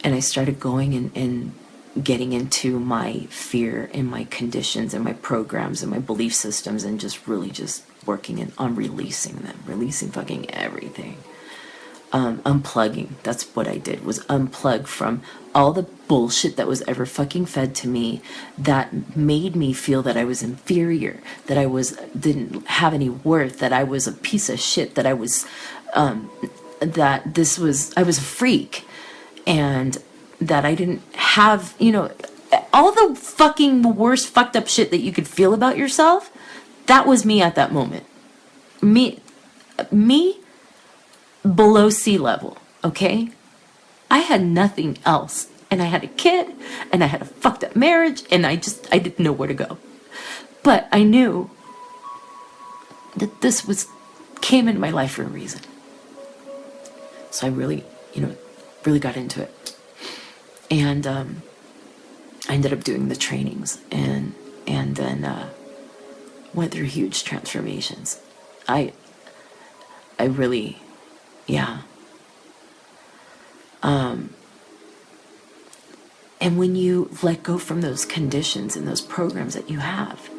And I started going and getting into my fear and my conditions and my programs and my belief systems, and just really just working on releasing fucking everything. Unplugging. That's what I did, was unplug from all the bullshit that was ever fucking fed to me that made me feel that I was inferior, that I didn't have any worth, that I was a piece of shit, that I was I was a freak, and that I didn't have, all the fucking worst fucked up shit that you could feel about yourself. That was me at that moment. Me below sea level, okay? I had nothing else. And I had a kid, and I had a fucked up marriage, and I didn't know where to go. But I knew that this came into my life for a reason. So I really got into it. And I ended up doing the trainings, and then went through huge transformations. I really, yeah. And when you let go from those conditions and those programs that you have,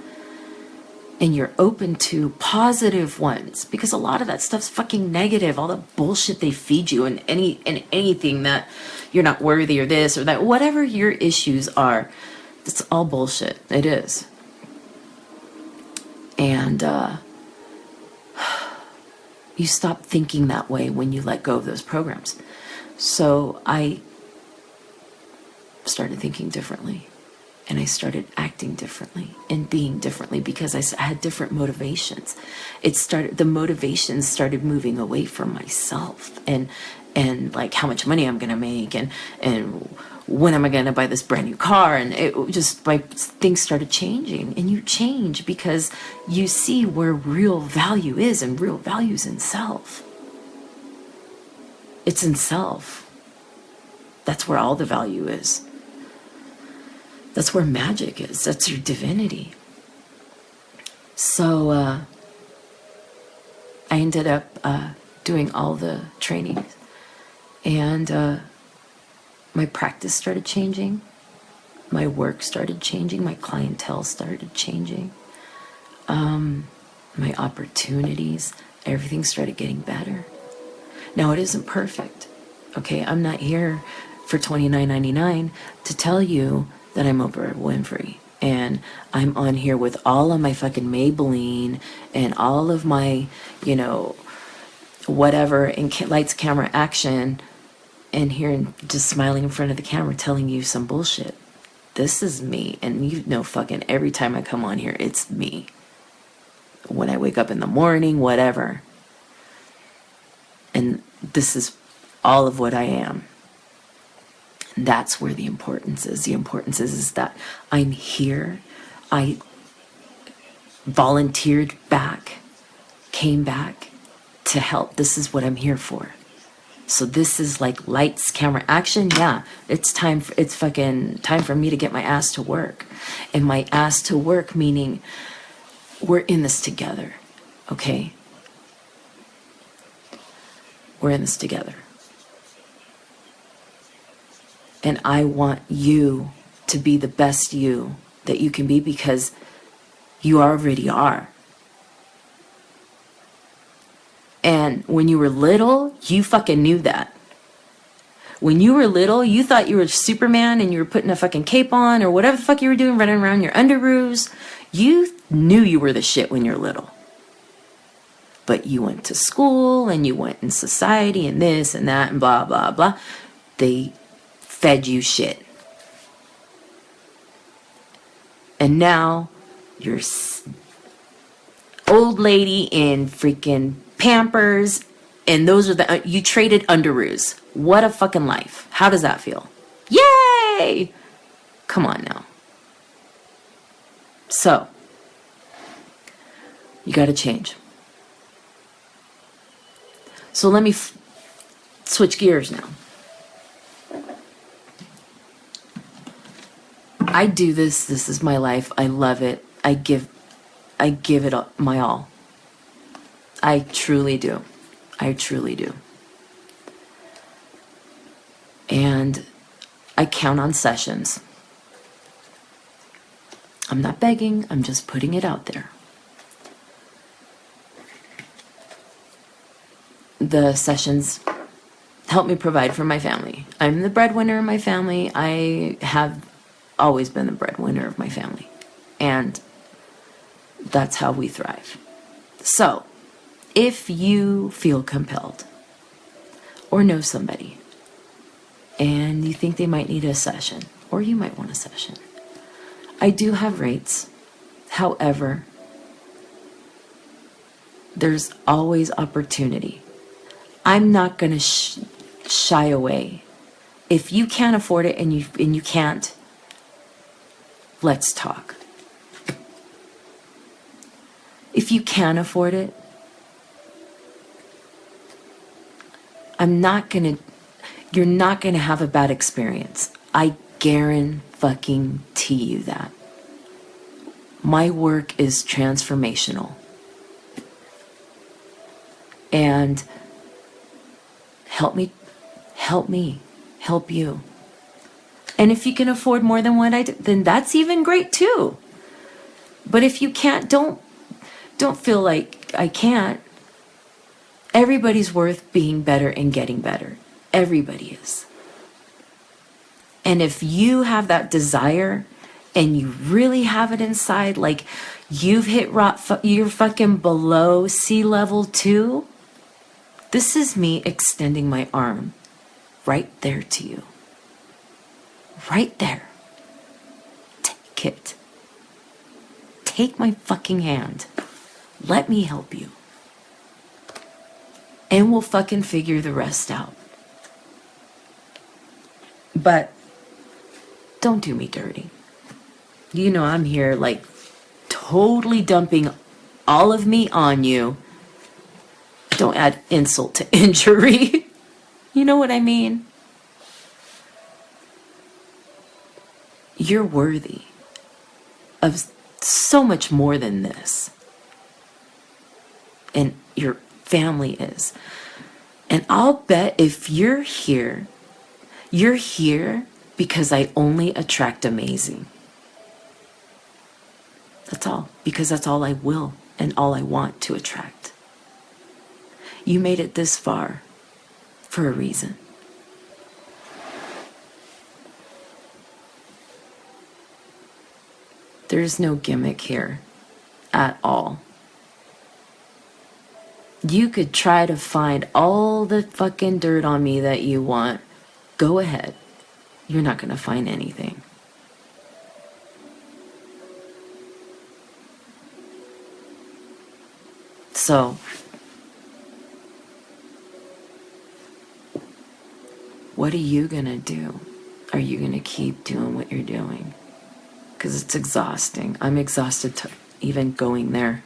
and you're open to positive ones, because a lot of that stuff's fucking negative, all the bullshit they feed you, and anything that you're not worthy or this or that, whatever your issues are, it's all bullshit. It is. And you stop thinking that way when you let go of those programs. So I started thinking differently, And I started acting differently and being differently because I had different motivations. The motivations started moving away from myself and like how much money I'm going to make and when am I going to buy this brand new car? And it just, like, things started changing. And you change because you see where real value is, and real value is in self. It's in self. That's where all the value is. That's where magic is. That's your divinity. So I ended up doing all the trainings, and my practice started changing. My work started changing. My clientele started changing. My opportunities, everything started getting better. Now, it isn't perfect. Okay, I'm not here for $29.99 to tell you that I'm Oprah Winfrey and I'm on here with all of my fucking Maybelline and all of my, whatever in lights, camera, action, and here and just smiling in front of the camera telling you some bullshit. This is me, and fucking every time I come on here, it's me. When I wake up in the morning, whatever. And this is all of what I am. That's where the importance is. The importance is that I'm here. I volunteered back, came back to help. This is what I'm here for. So this is like lights, camera, action. Yeah, it's fucking time for me to get my ass to work. And my ass to work meaning we're in this together, okay? We're in this together. And I want you to be the best you that you can be, because you already are. And when you were little, you fucking knew that. When you were little, you thought you were Superman and you were putting a fucking cape on or whatever the fuck you were doing, running around in your underoos. You knew you were the shit when you're little. But you went to school and you went in society and this and that and blah, blah, blah. They fed you shit. And now you're old lady in freaking Pampers, and those are you traded underoos. What a fucking life. How does that feel? Yay! Come on now. So, you got to change. So let me switch gears now. I do this. This is my life. I love it. I give it my all. I truly do. I truly do. And I count on sessions. I'm not begging. I'm just putting it out there. The sessions help me provide for my family. I'm the breadwinner of my family. I have always been the breadwinner of my family. And that's how we thrive. So, if you feel compelled or know somebody and you think they might need a session, or you might want a session, I do have rates. However, there's always opportunity. I'm not going to shy away. If you can't afford it and you can't, let's talk. If you can afford it, you're not gonna have a bad experience. I guarantee you that. My work is transformational. And help me, help you. And if you can afford more than what I do, then that's even great too. But if you can't, don't feel like I can't. Everybody's worth being better and getting better. Everybody is. And if you have that desire and you really have it inside, like you've hit you're fucking below sea level too, this is me extending my arm right there to you. Right there. Take fuck it. Take my fucking hand. Let me help you. And we'll fucking figure the rest out. But don't do me dirty. You know I'm here like totally dumping all of me on you. Don't add insult to injury. You know what I mean? You're worthy of so much more than this. And your family is. And I'll bet if you're here because I only attract amazing. That's all. Because that's all I will and all I want to attract. You made it this far for a reason. There's no gimmick here at all. You could try to find all the fucking dirt on me that you want. Go ahead. You're not going to find anything. So, what are you going to do? Are you going to keep doing what you're doing? Because it's exhausting. I'm exhausted to even going there.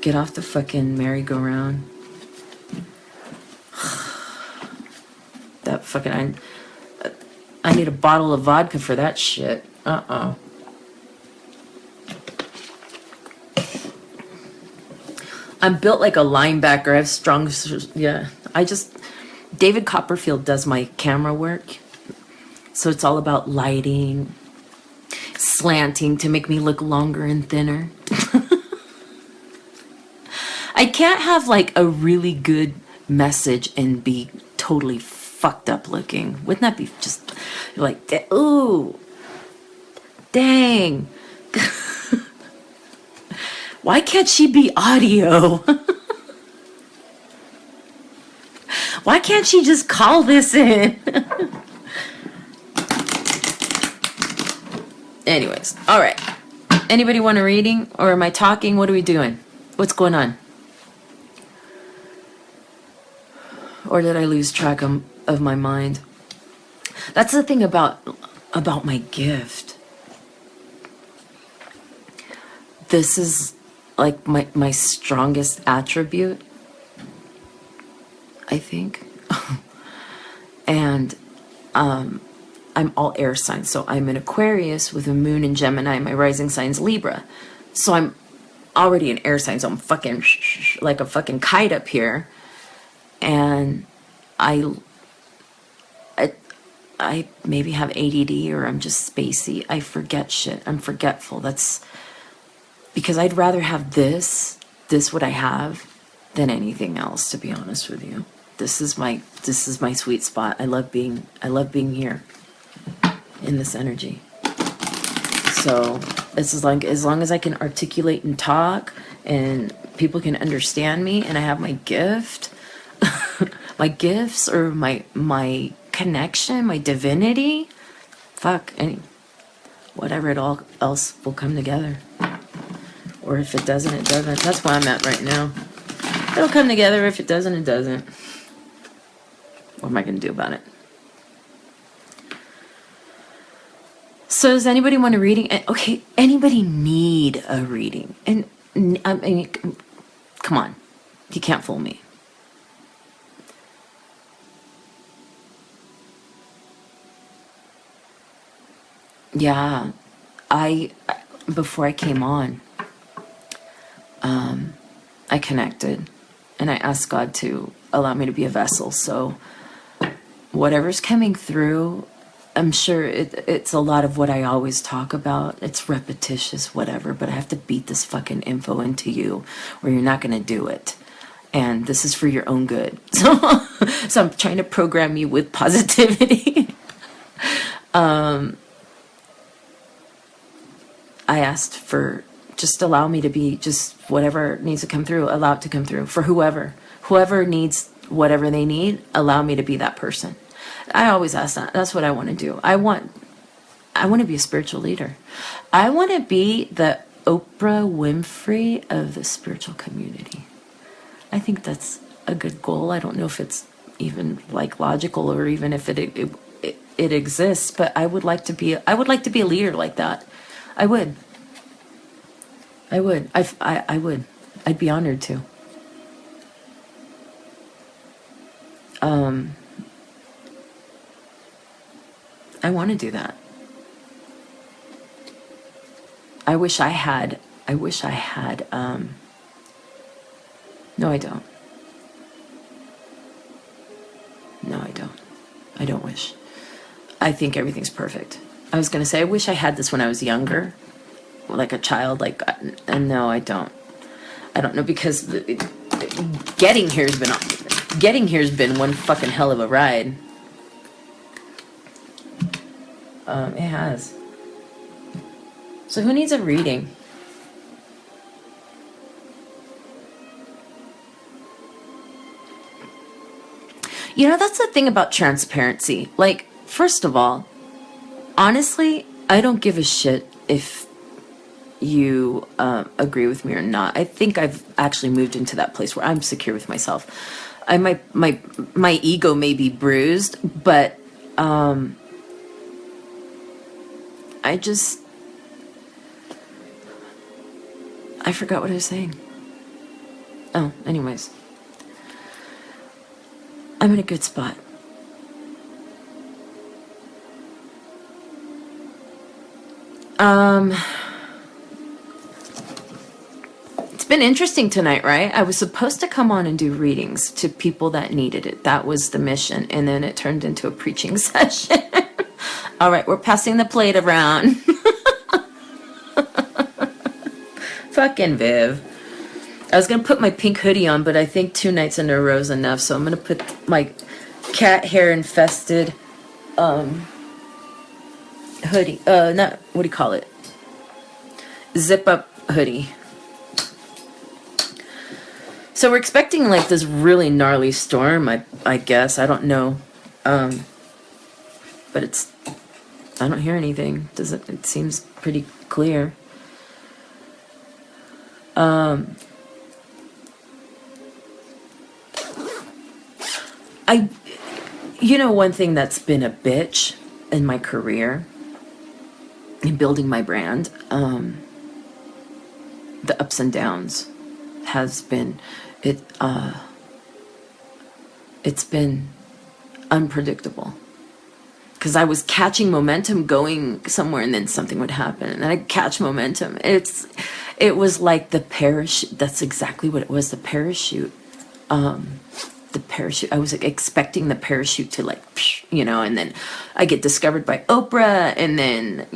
Get off the fucking merry-go-round. That fucking... I need a bottle of vodka for that shit. Uh-oh. I'm built like a linebacker. I have strong... Yeah. David Copperfield does my camera work. So it's all about lighting, slanting to make me look longer and thinner. I can't have like a really good message and be totally fucked up looking. Wouldn't that be just like, ooh, dang. Why can't she be audio? Why can't she just call this in? Anyways, all right. Anybody want a reading? Or am I talking? What are we doing? What's going on? Or did I lose track of my mind? That's the thing about my gift. This is like my strongest attribute, I think. And I'm all air signs. So I'm an Aquarius with a moon in Gemini. My rising sign's Libra. So I'm already an air sign. So I'm fucking like a fucking kite up here. And I maybe have ADD or I'm just spacey. I forget shit. I'm forgetful. That's because I'd rather have this what I have than anything else, to be honest with you. This is my sweet spot. I love being here in this energy. So it's as long as I can articulate and talk and people can understand me and I have my gift. My gifts or my connection, my divinity, whatever it all else will come together. Or if it doesn't, it doesn't. That's where I'm at right now. It'll come together. If it doesn't, it doesn't. What am I going to do about it? So does anybody want a reading? Okay, anybody need a reading? And I mean, come on. You can't fool me. Yeah, before I came on, I connected and I asked God to allow me to be a vessel. So whatever's coming through, I'm sure it's a lot of what I always talk about. It's repetitious, whatever, but I have to beat this fucking info into you or you're not going to do it. And this is for your own good. So I'm trying to program you with positivity. I asked for just allow me to be just whatever needs to come through, allow it to come through for whoever needs whatever they need, allow me to be that person. I always ask that. That's what I want to do. I want I want to be a spiritual leader. I want to be the Oprah Winfrey of the spiritual community. I think that's a good goal. I don't know if it's even like logical or even if it exists, but I would like to be a leader like that. I would. I would. I would. I'd be honored to. I want to do that. I wish I had, no, I don't. No, I don't. I don't wish. I think everything's perfect. I was going to say, I wish I had this when I was younger, like a child, and no, I don't. I don't know, because getting here's been one fucking hell of a ride. It has. So who needs a reading? You know, that's the thing about transparency. Like, first of all, honestly, I don't give a shit if you agree with me or not. I think I've actually moved into that place where I'm secure with myself. My ego may be bruised, but I forgot what I was saying. Oh, anyways. I'm in a good spot. It's been interesting tonight, right? I was supposed to come on and do readings to people that needed it. That was the mission. And then it turned into a preaching session. All right, we're passing the plate around. Fucking Viv. I was going to put my pink hoodie on, but I think 2 nights in a row is enough. So I'm going to put my cat hair infested hoodie. Not, what do you call it? Zip up hoodie. So we're expecting like this really gnarly storm, I guess. I don't know. But I don't hear anything. It seems pretty clear. You know, one thing that's been a bitch in my career, in building my brand, the ups and downs has been, it's been unpredictable. Because I was catching momentum going somewhere and then something would happen. And then I'd catch momentum. It was like the parachute. That's exactly what it was, the parachute. The parachute. I was expecting the parachute to and then I get discovered by Oprah, and then,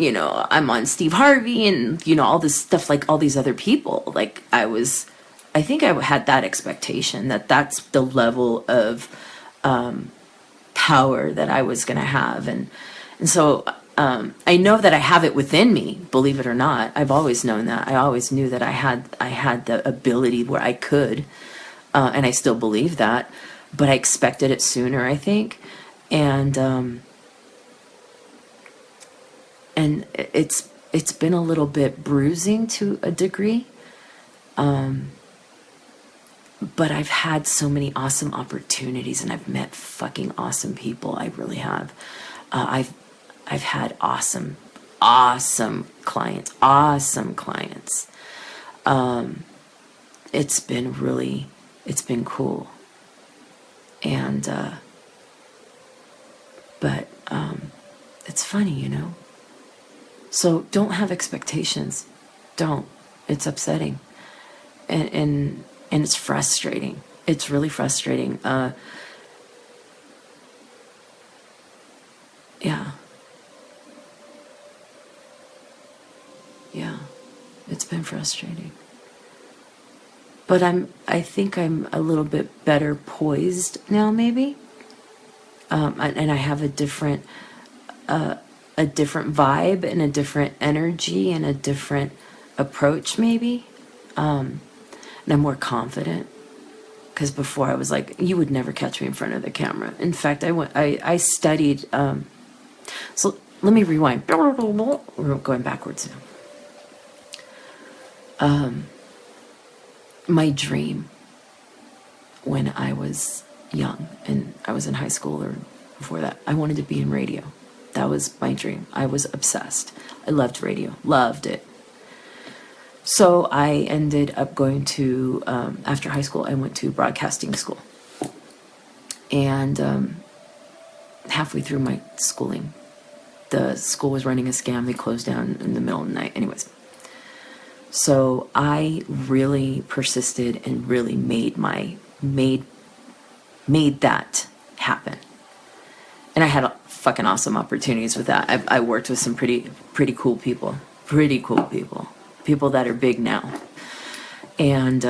I'm on Steve Harvey and, all this stuff, like all these other people. Like I think I had that expectation that's the level of power that I was going to have. And so I know that I have it within me, believe it or not. I've always known that. I always knew that I had the ability where I could, and I still believe that, but I expected it sooner, I think. And it's been a little bit bruising to a degree. But I've had so many awesome opportunities, and I've met fucking awesome people. I really have. I've had awesome clients. It's been cool. And, but it's funny, So don't have expectations. Don't. It's upsetting. And it's frustrating. It's really frustrating. Yeah. It's been frustrating. But I think I'm a little bit better poised now, maybe. And I have a different vibe and a different energy and a different approach, maybe. And I'm more confident, because before I was like, you would never catch me in front of the camera. In fact, I studied. So let me rewind. We're going backwards now. My dream when I was young and I was in high school or before that, I wanted to be in radio. That was my dream. I was obsessed. I loved radio, loved it. So I ended up going to, after high school, I went to broadcasting school. And halfway through my schooling, the school was running a scam. They closed down in the middle of the night. Anyways. So I really persisted and really made that happen. And I had fucking awesome opportunities with that. I worked with some pretty cool people. People that are big now. And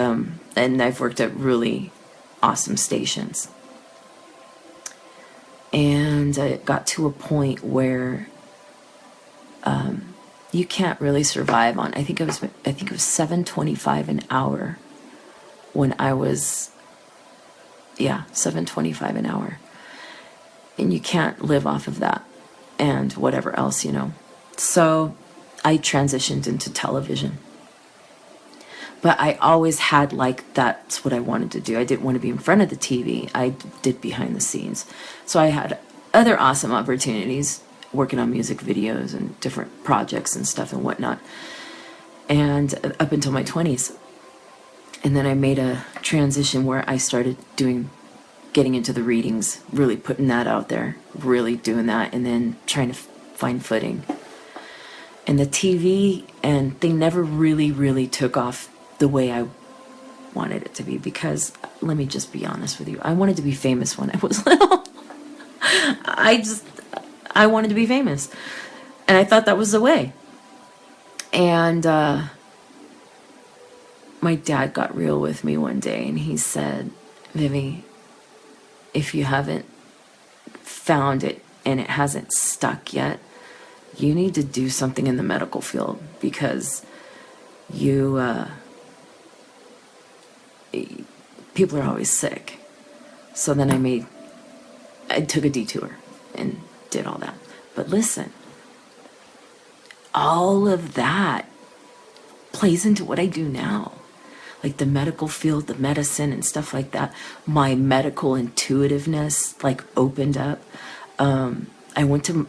I've worked at really awesome stations. And it got to a point where you can't really survive on. I think it was $7.25 an hour when I was, $7.25 an hour, and you can't live off of that and whatever else, So I transitioned into television, but I always had that's what I wanted to do. I didn't want to be in front of the TV. I did behind the scenes. So I had other awesome opportunities working on music videos and different projects and stuff and whatnot, and up until my 20s. And then I made a transition where I started getting into the readings, really putting that out there, really doing that, and then trying to find footing. And the TV and thing never really took off the way I wanted it to be, because let me just be honest with you, I wanted to be famous when I was little. I wanted to be famous, and I thought that was the way. And my dad got real with me one day, and he said, Vivi, if you haven't found it and it hasn't stuck yet, you need to do something in the medical field, because people are always sick. So then I took a detour and did all that. But listen, all of that plays into what I do now. Like the medical field, the medicine and stuff like that. My medical intuitiveness opened up. I went to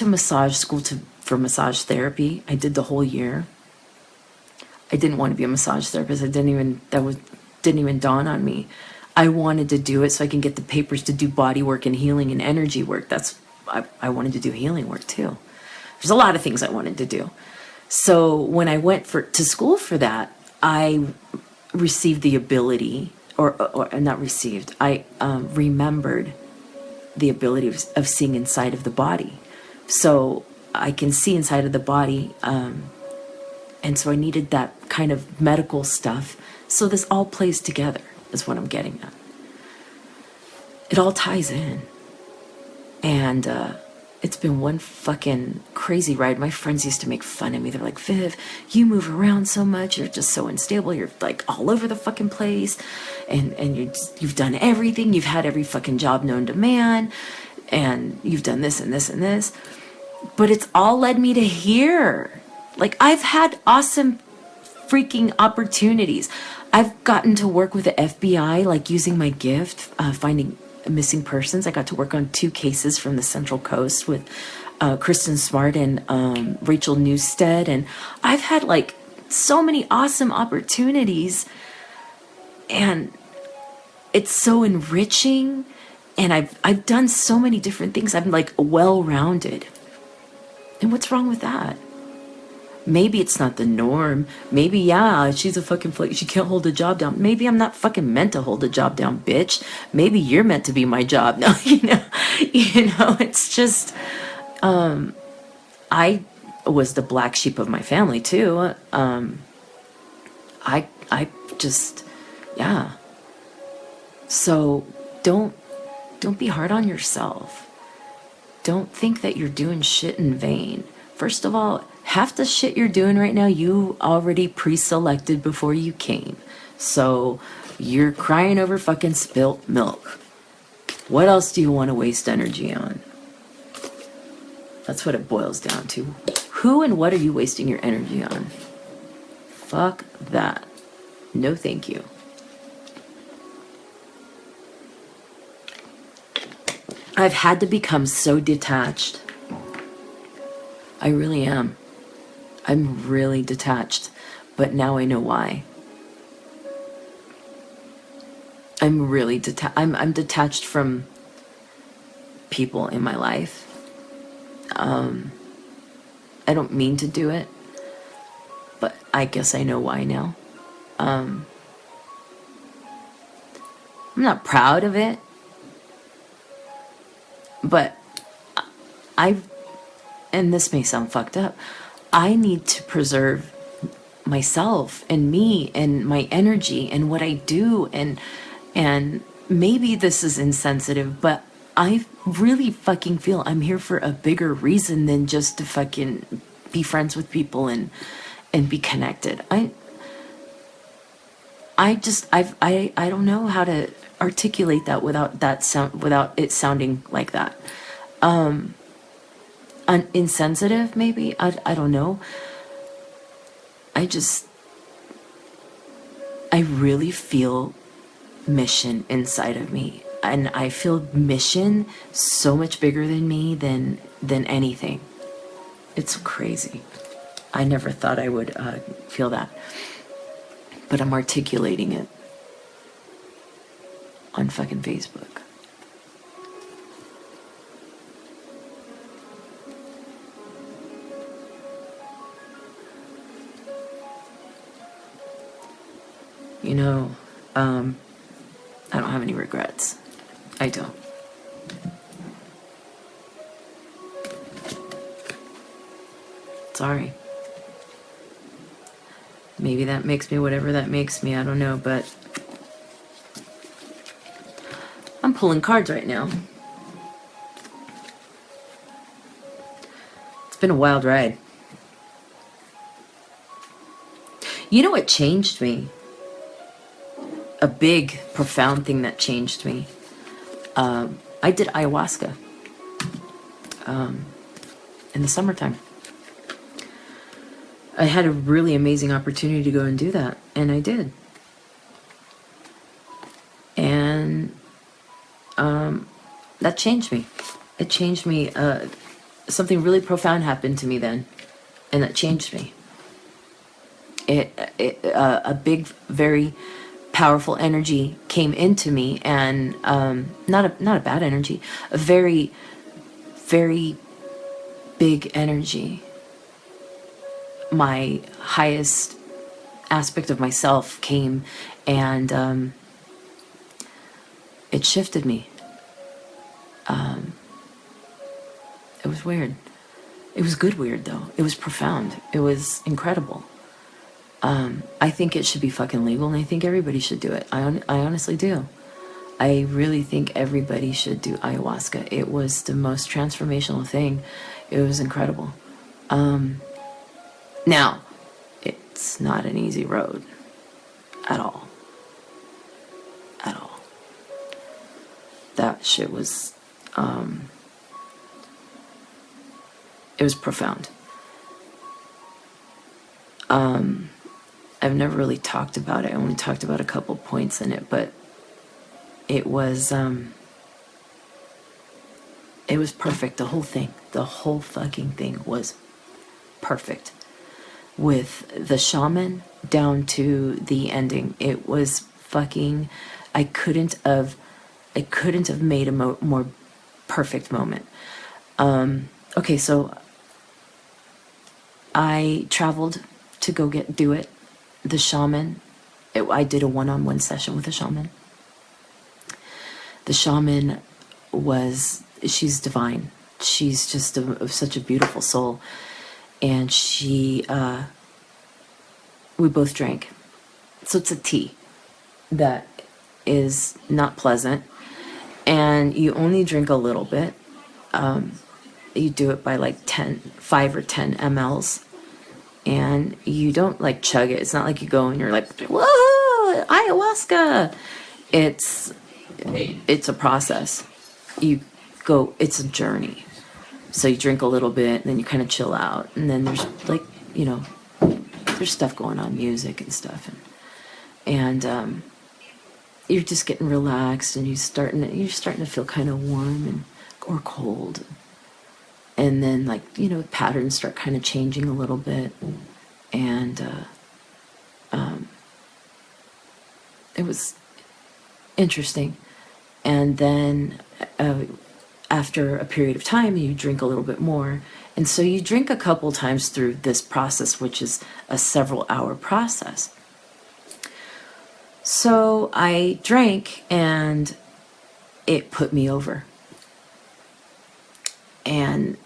massage school for massage therapy. I did the whole year. I didn't want to be a massage therapist. Didn't even dawn on me. I wanted to do it so I can get the papers to do body work and healing and energy work. I wanted to do healing work too. There's a lot of things I wanted to do. So when I went to school for that, I received the ability, or not received, I remembered the ability of seeing inside of the body. So I can see inside of the body, and so I needed that kind of medical stuff. So this all plays together, is what I'm getting at. It all ties in. And it's been one fucking crazy ride. My friends used to make fun of me. They're like, Viv, you move around so much. You're just so unstable. You're all over the fucking place. And you've done everything. You've had every fucking job known to man. And you've done this and this and this. But it's all led me to here. I've had awesome freaking opportunities. I've gotten to work with the FBI, using my gift, finding missing persons. I got to work on 2 cases from the Central Coast with Kristen Smart and Rachel Newstead. And I've had so many awesome opportunities, and it's so enriching. And I've done so many different things. I'm well-rounded. And what's wrong with that? Maybe it's not the norm. Maybe, she's a fucking flake. She can't hold a job down. Maybe I'm not fucking meant to hold a job down, bitch. Maybe you're meant to be my job. No, it's just, I was the black sheep of my family too. I just, So don't be hard on yourself. Don't think that you're doing shit in vain. First of all, half the shit you're doing right now, you already pre-selected before you came. So you're crying over fucking spilt milk. What else do you want to waste energy on? That's what it boils down to. Who and what are you wasting your energy on? Fuck that. No thank you. I've had to become so detached. I really am. I'm really detached, but now I know why. I'm really I'm detached from people in my life. I don't mean to do it, but I guess I know why now. I'm not proud of it, but and this may sound fucked up, I need to preserve myself and me and my energy and what I do, and maybe this is insensitive, but I really fucking feel I'm here for a bigger reason than just to fucking be friends with people and be connected. I don't know how to articulate that without it sounding like that. Insensitive, maybe. I don't know. I really feel mission inside of me, and I feel mission so much bigger than me than anything. It's crazy. I never thought I would feel that, but I'm articulating it on fucking Facebook. You know, I don't have any regrets. I don't. Sorry. Maybe that makes me whatever that makes me. I don't know, but I'm pulling cards right now. It's been a wild ride. You know what changed me? A big, profound thing that changed me. I did ayahuasca in the summertime. I had a really amazing opportunity to go and do that, and I did. And that changed me. It changed me. Something really profound happened to me then, and that changed me. A big, very powerful energy came into me, and not a bad energy, a very, very big energy. My highest aspect of myself came, and it shifted me. It was weird. It was good weird, though. It was profound. It was incredible. I think it should be fucking legal, and I think everybody should do it. I honestly do. I really think everybody should do ayahuasca. It was the most transformational thing. It was incredible. Now, it's not an easy road at all. At all. That shit was, it was profound. I've never really talked about it. I only talked about a couple points in it, but it was perfect. The whole thing, the whole fucking thing was perfect. With the shaman down to the ending, it was fucking. I couldn't have made a more perfect moment. Okay, so I traveled to go do it. The shaman, I did a one-on-one session with a shaman. The shaman she's divine. She's just such a beautiful soul. And we both drank. So it's a tea that is not pleasant. And you only drink a little bit. You do it by like 5 or 10 mLs. And you don't like chug it. It's not like you go and you're like, whoa, ayahuasca. It's a process. you go, it's a journey. So you drink a little bit, and then you kind of chill out. And then there's like, you know, there's stuff going on, music and stuff. And you're just getting relaxed, and you're starting to feel kind of warm or cold. And then, like, you know, patterns start kind of changing a little bit. And it was interesting. And then after a period of time, you drink a little bit more. And so you drink a couple times through this process, which is a several-hour process. So I drank, and it put me over. And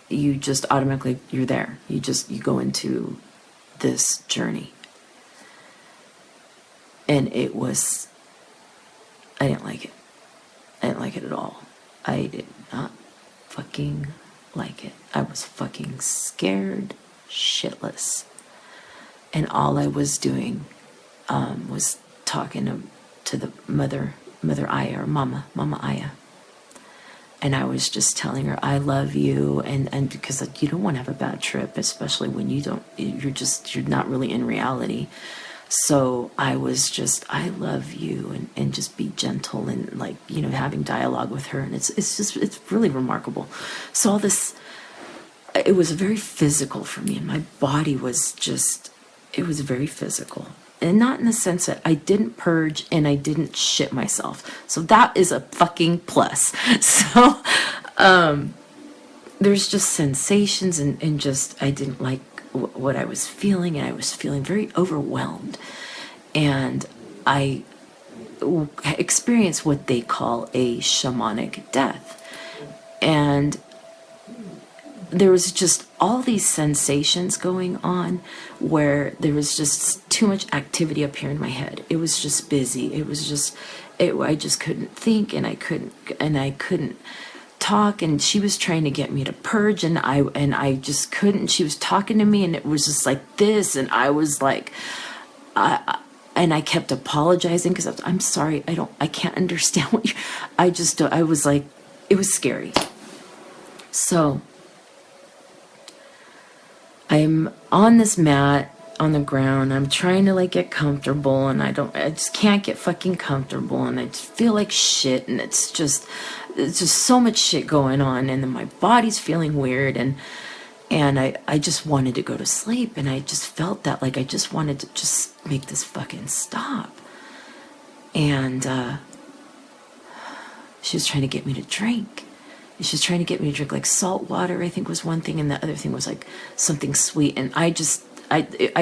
you just automatically, you're there. You go into this journey. And I didn't like it. I didn't like it at all. I did not fucking like it. I was fucking scared shitless. And all I was doing was talking to the mother Aya, or Mama Aya. And I was just telling her, I love you. And because, like, you don't want to have a bad trip, especially when you're not really in reality. So I was just, I love you, and just be gentle, and, like, you know, having dialogue with her. And it's really remarkable. So all this, it was very physical for me. And my body was just, it was very physical. And not in the sense that I didn't purge and I didn't shit myself. So that is a fucking plus. So there's just sensations, and just, I didn't like what I was feeling, and I was feeling very overwhelmed. And I experienced what they call a shamanic death. And there was just all these sensations going on, where there was just too much activity up here in my head. It was just busy. It was just, I just couldn't think, and I couldn't talk. And she was trying to get me to purge, and I just couldn't. She was talking to me, and it was just like this, and I was like, and I kept apologizing, because I'm sorry, I can't understand what I was like, it was scary. So I'm on this mat on the ground. I'm trying to, like, get comfortable, and I just can't get fucking comfortable, and I just feel like shit, and it's just so much shit going on, and then my body's feeling weird, and I just wanted to go to sleep, and I just felt that, like, I just wanted to just make this fucking stop. And she was trying to get me to drink. She was trying to get me to drink, like, salt water, I think was one thing, and the other thing was, like, something sweet. And I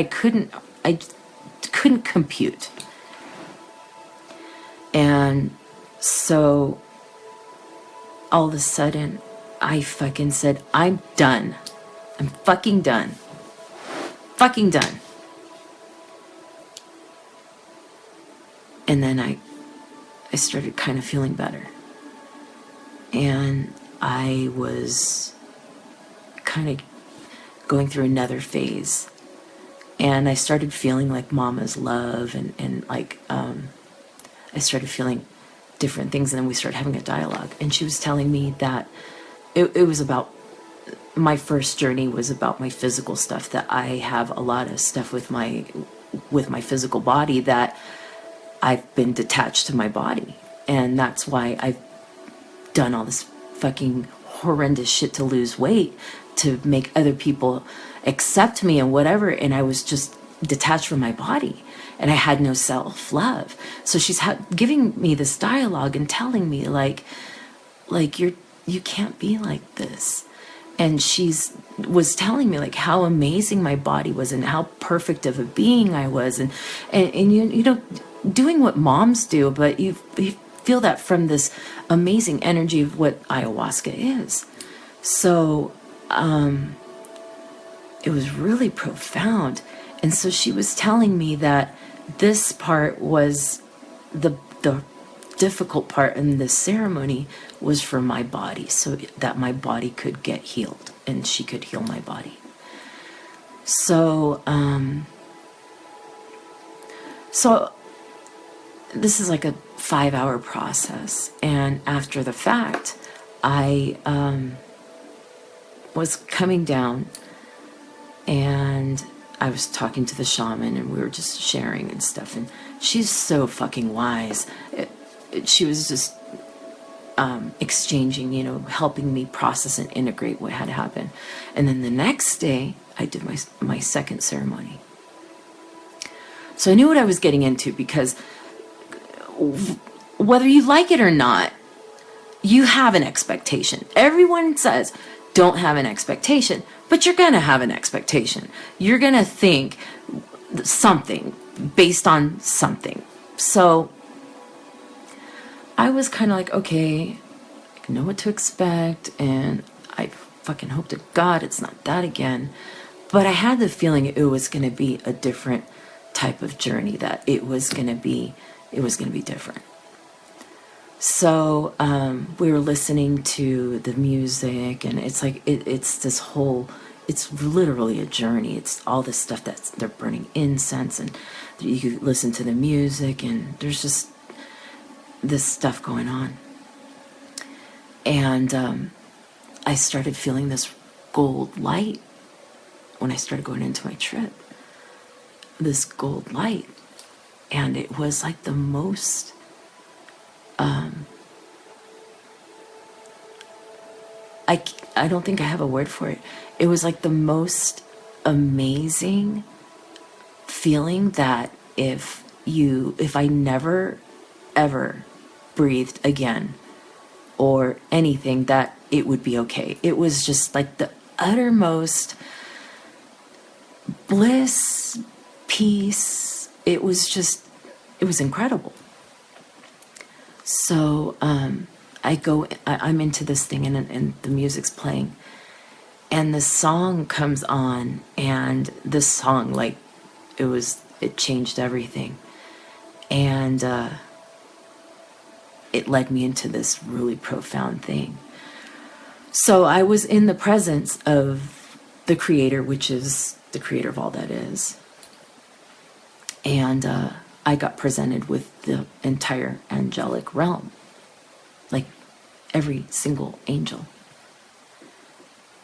couldn't compute. And so all of a sudden, I fucking said, I'm done. I'm fucking done. Fucking done. And then I started kind of feeling better. And I was kind of going through another phase. And I started feeling like Mama's love, and like, I started feeling different things. And then we started having a dialogue. And she was telling me that it was about, my first journey was about my physical stuff, that I have a lot of stuff with my physical body, that I've been detached to my body. And that's why I've done all this fucking horrendous shit to lose weight, to make other people accept me and whatever. And I was just detached from my body, and I had no self-love. So she's giving me this dialogue and telling me, like you can't be like this. And was telling me, like, how amazing my body was, and how perfect of a being I was, and you know, doing what moms do, but you feel that from this amazing energy of what ayahuasca is. So it was really profound. And so she was telling me that this part was the difficult part in this ceremony, was for my body, so that my body could get healed, and she could heal my body. So so this is like a 5-hour process. And after the fact, I was coming down, and I was talking to the shaman, and we were just sharing and stuff. And she's so fucking wise. She was just exchanging, helping me process and integrate what had happened. And then the next day, I did my second ceremony. So I knew what I was getting into, because whether you like it or not, you have an expectation. Everyone says, don't have an expectation, but you're going to have an expectation. You're going to think something based on something. So I was kind of like, okay, I know what to expect, and I fucking hope to God it's not that again. But I had the feeling it was going to be a different type of journey, that it was going to be different. So we were listening to the music, and it's like it's this whole, it's literally a journey. It's all this stuff that they're burning incense, and you listen to the music, and there's just this stuff going on. And I started feeling this gold light when I started going into my trip. This gold light, and it was like the most I don't think I have a word for it. It was like the most amazing feeling, that if I never ever breathed again or anything, that it would be okay. It was just like the uttermost bliss, peace. It was incredible. So I'm into this thing, and the music's playing, and the song comes on, and this song, like, it changed everything. And it led me into this really profound thing. So I was in the presence of the Creator, which is the creator of all that is. And I got presented with the entire angelic realm, like every single angel.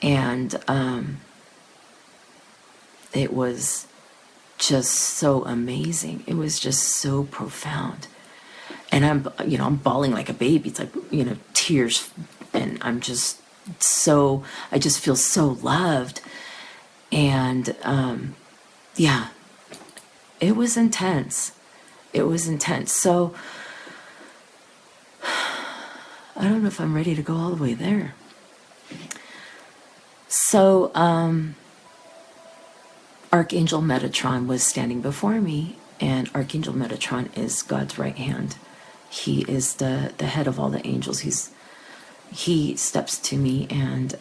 And it was just so amazing. It was just so profound. And I'm bawling like a baby. It's like, tears. And I just feel so loved. And yeah, it was intense. So I don't know if I'm ready to go all the way there. So Archangel Metatron was standing before me, and Archangel Metatron is God's right hand. He is the head of all the angels. He steps to me, and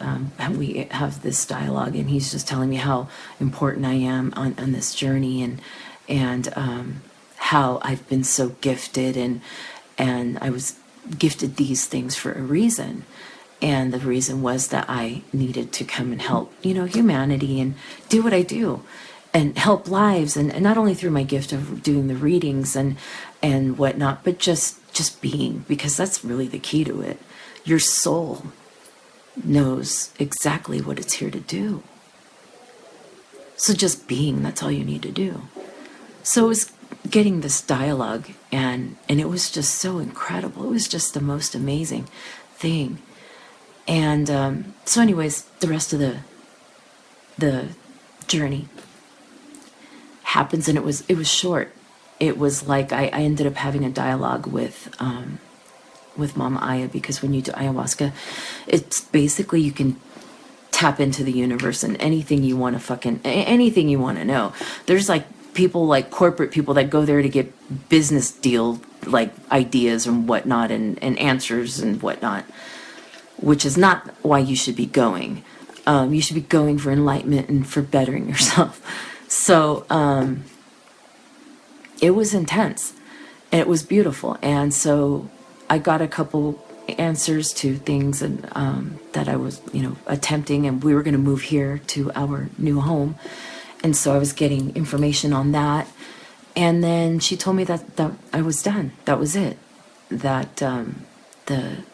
we have this dialogue, and he's just telling me how important I am on this journey, and how I've been so gifted, and I was gifted these things for a reason. And the reason was that I needed to come and help, humanity, and do what I do, and help lives, and not only through my gift of doing the readings and whatnot, but just being, because that's really the key to it. Your soul knows exactly what it's here to do. So just being, that's all you need to do. So it was getting this dialogue, and it was just so incredible. It was just the most amazing thing. And so anyways, the rest of the journey happens, and it was short. It was like I ended up having a dialogue with Mama Aya, because when you do ayahuasca, it's basically you can tap into the universe and anything you want to know. There's like people, like corporate people, that go there to get business deal like ideas and whatnot, and answers and whatnot, which is not why you should be going. You should be going for enlightenment and for bettering yourself. So it was intense, and it was beautiful. And so I got a couple answers to things, and that I was, attempting, and we were going to move here to our new home. And so I was getting information on that. And then she told me that I was done. That was it. that the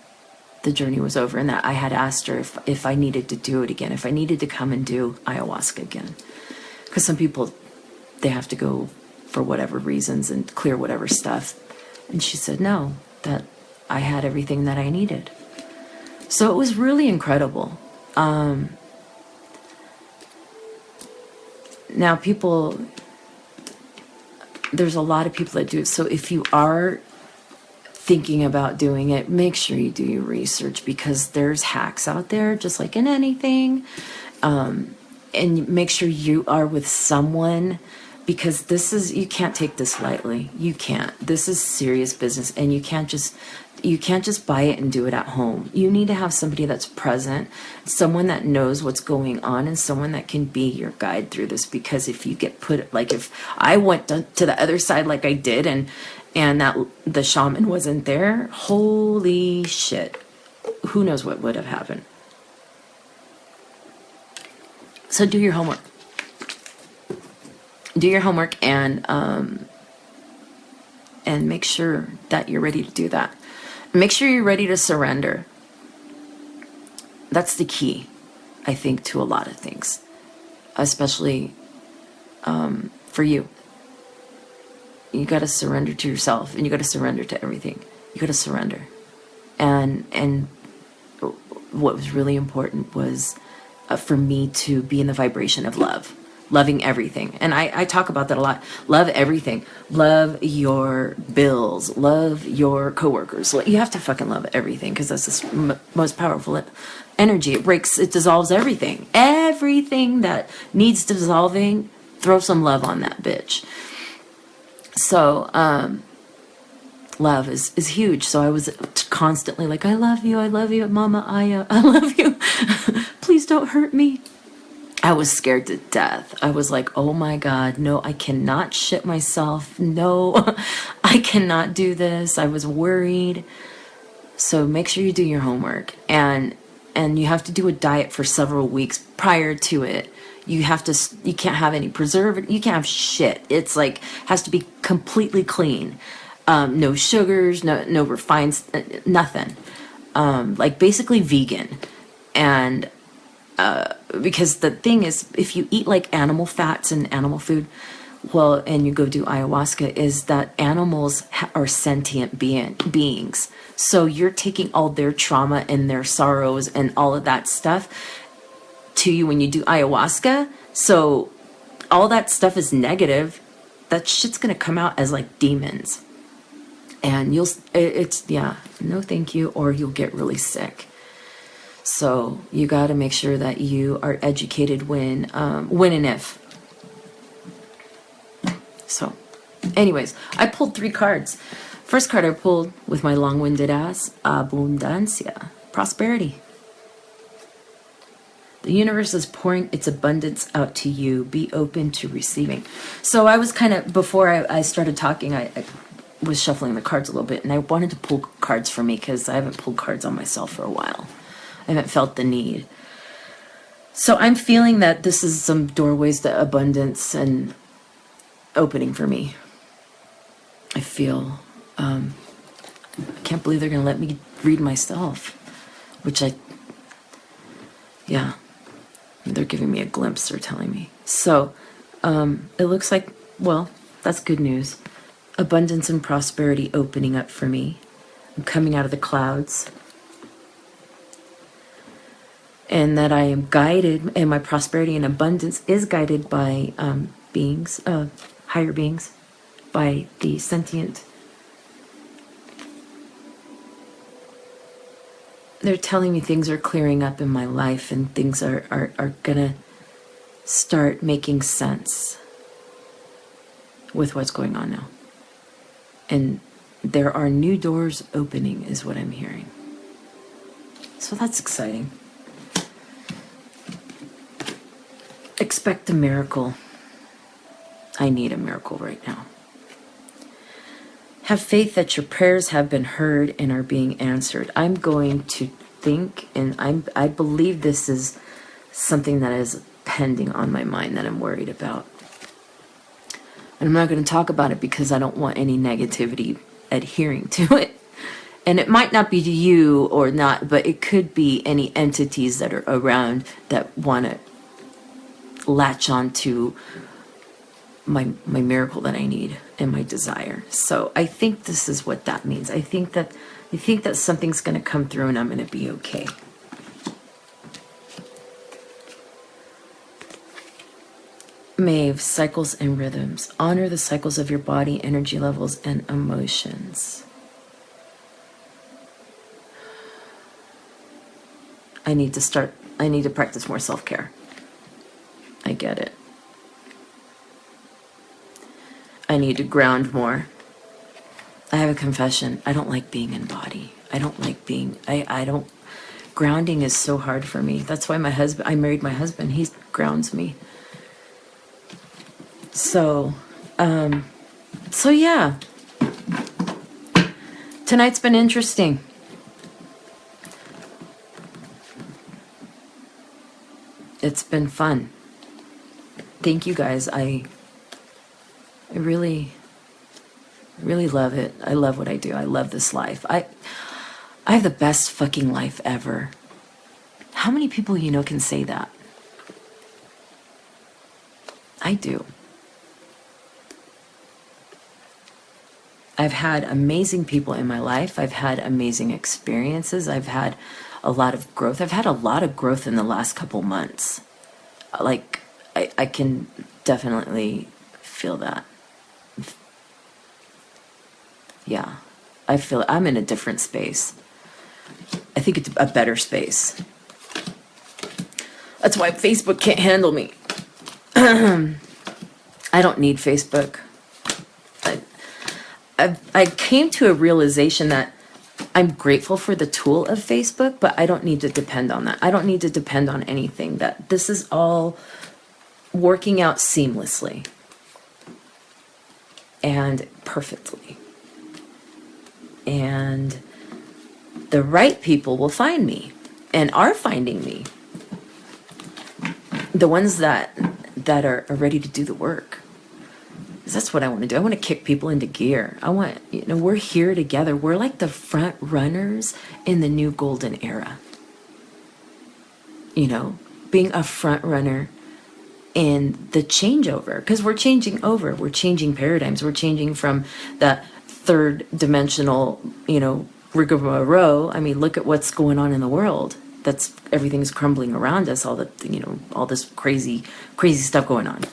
journey was over, and that I had asked her if I needed to do it again, if I needed to come and do ayahuasca again. Because some people, they have to go for whatever reasons and clear whatever stuff. And she said no, that I had everything that I needed. So it was really incredible. Now people, there's a lot of people that do it. So if you are thinking about doing it, make sure you do your research, because there's hacks out there, just like in anything. And make sure you are with someone, because you can't take this lightly. You can't. This is serious business, and you can't just buy it and do it at home. You need to have somebody that's present, someone that knows what's going on, and someone that can be your guide through this. Because if you get put, like if I went to the other side like I did, and that the shaman wasn't there, holy shit, who knows what would have happened. So do your homework. Do your homework, and make sure that you're ready to do that. Make sure you're ready to surrender. That's the key, I think, to a lot of things, especially for you. You got to surrender to yourself, and you got to surrender to everything. You got to surrender. And what was really important was for me to be in the vibration of love. Loving everything. And I talk about that a lot. Love everything. Love your bills. Love your coworkers. You have to fucking love everything, because that's the most powerful energy. It dissolves everything. Everything that needs dissolving, throw some love on that bitch. So, love is huge. So I was constantly like, I love you, Mama Aya, I love you. Please don't hurt me. I was scared to death. I was like, oh my God, no, I cannot shit myself. No, I cannot do this. I was worried. So make sure you do your homework, and you have to do a diet for several weeks prior to it. You can't have any preservative. You can't have shit. It's like, has to be completely clean. No sugars, no refined, nothing. Like basically vegan. And because the thing is, if you eat like animal fats and animal food, well, and you go do ayahuasca, is that animals are sentient beings. So you're taking all their trauma and their sorrows and all of that stuff to you when you do ayahuasca. So all that stuff is negative. That shit's gonna come out as like demons, and no thank you, or you'll get really sick. So you got to make sure that you are educated when and if. So anyways, I pulled 3 cards. First card I pulled with my long-winded ass, abundancia, prosperity. The universe is pouring its abundance out to you. Be open to receiving. So I was kind of, before I started talking, I was shuffling the cards a little bit, and I wanted to pull cards for me, because I haven't pulled cards on myself for a while. I haven't felt the need. So I'm feeling that this is some doorways to abundance and opening for me. I feel, I can't believe they're going to let me read myself, which they're giving me a glimpse, they're telling me. So it looks like, well, that's good news. Abundance and prosperity opening up for me. I'm coming out of the clouds. And that I am guided, and my prosperity and abundance is guided by beings, higher beings, by the sentient. They're telling me things are clearing up in my life, and things are gonna start making sense with what's going on now. And there are new doors opening, is what I'm hearing. So that's exciting. Expect a miracle. I need a miracle right now. Have faith that your prayers have been heard and are being answered. I'm going to think, and I believe this is something that is pending on my mind that I'm worried about. And I'm not going to talk about it because I don't want any negativity adhering to it. And it might not be you or not, but it could be any entities that are around that want to latch on to my miracle that I need and my desire. So I think this is what that means. I think that something's going to come through and I'm going to be okay. Maeve, cycles and rhythms. Honor the cycles of your body, energy levels, and emotions. I need to practice more self-care. I get it. I need to ground more. I have a confession. I don't like being in body. I don't like being, I don't, grounding is so hard for me. That's why I married my husband. He grounds me. So yeah. Tonight's been interesting. It's been fun. Thank you guys. I really love it. I love what I do. I love this life. I have the best fucking life ever. How many people you know can say that? I do. I've had amazing people in my life. I've had amazing experiences. I've had a lot of growth. I've had a lot of growth in the last couple months. Like, I can definitely feel that. Yeah, I feel I'm in a different space. I think it's a better space. That's why Facebook can't handle me. I don't need Facebook. I came to a realization that I'm grateful for the tool of Facebook, but I don't need to depend on that. I don't need to depend on anything. That this is all working out seamlessly and perfectly. And the right people will find me and are finding me. The ones that are ready to do the work. Because that's what I want to do. I want to kick people into gear. We're here together. We're like the front runners in the new golden era. Being a front runner in the changeover. Because we're changing over. We're changing paradigms. We're changing from that third dimensional, rigmarole. I mean, look at what's going on in the world. Everything's crumbling around us. All this crazy stuff going on.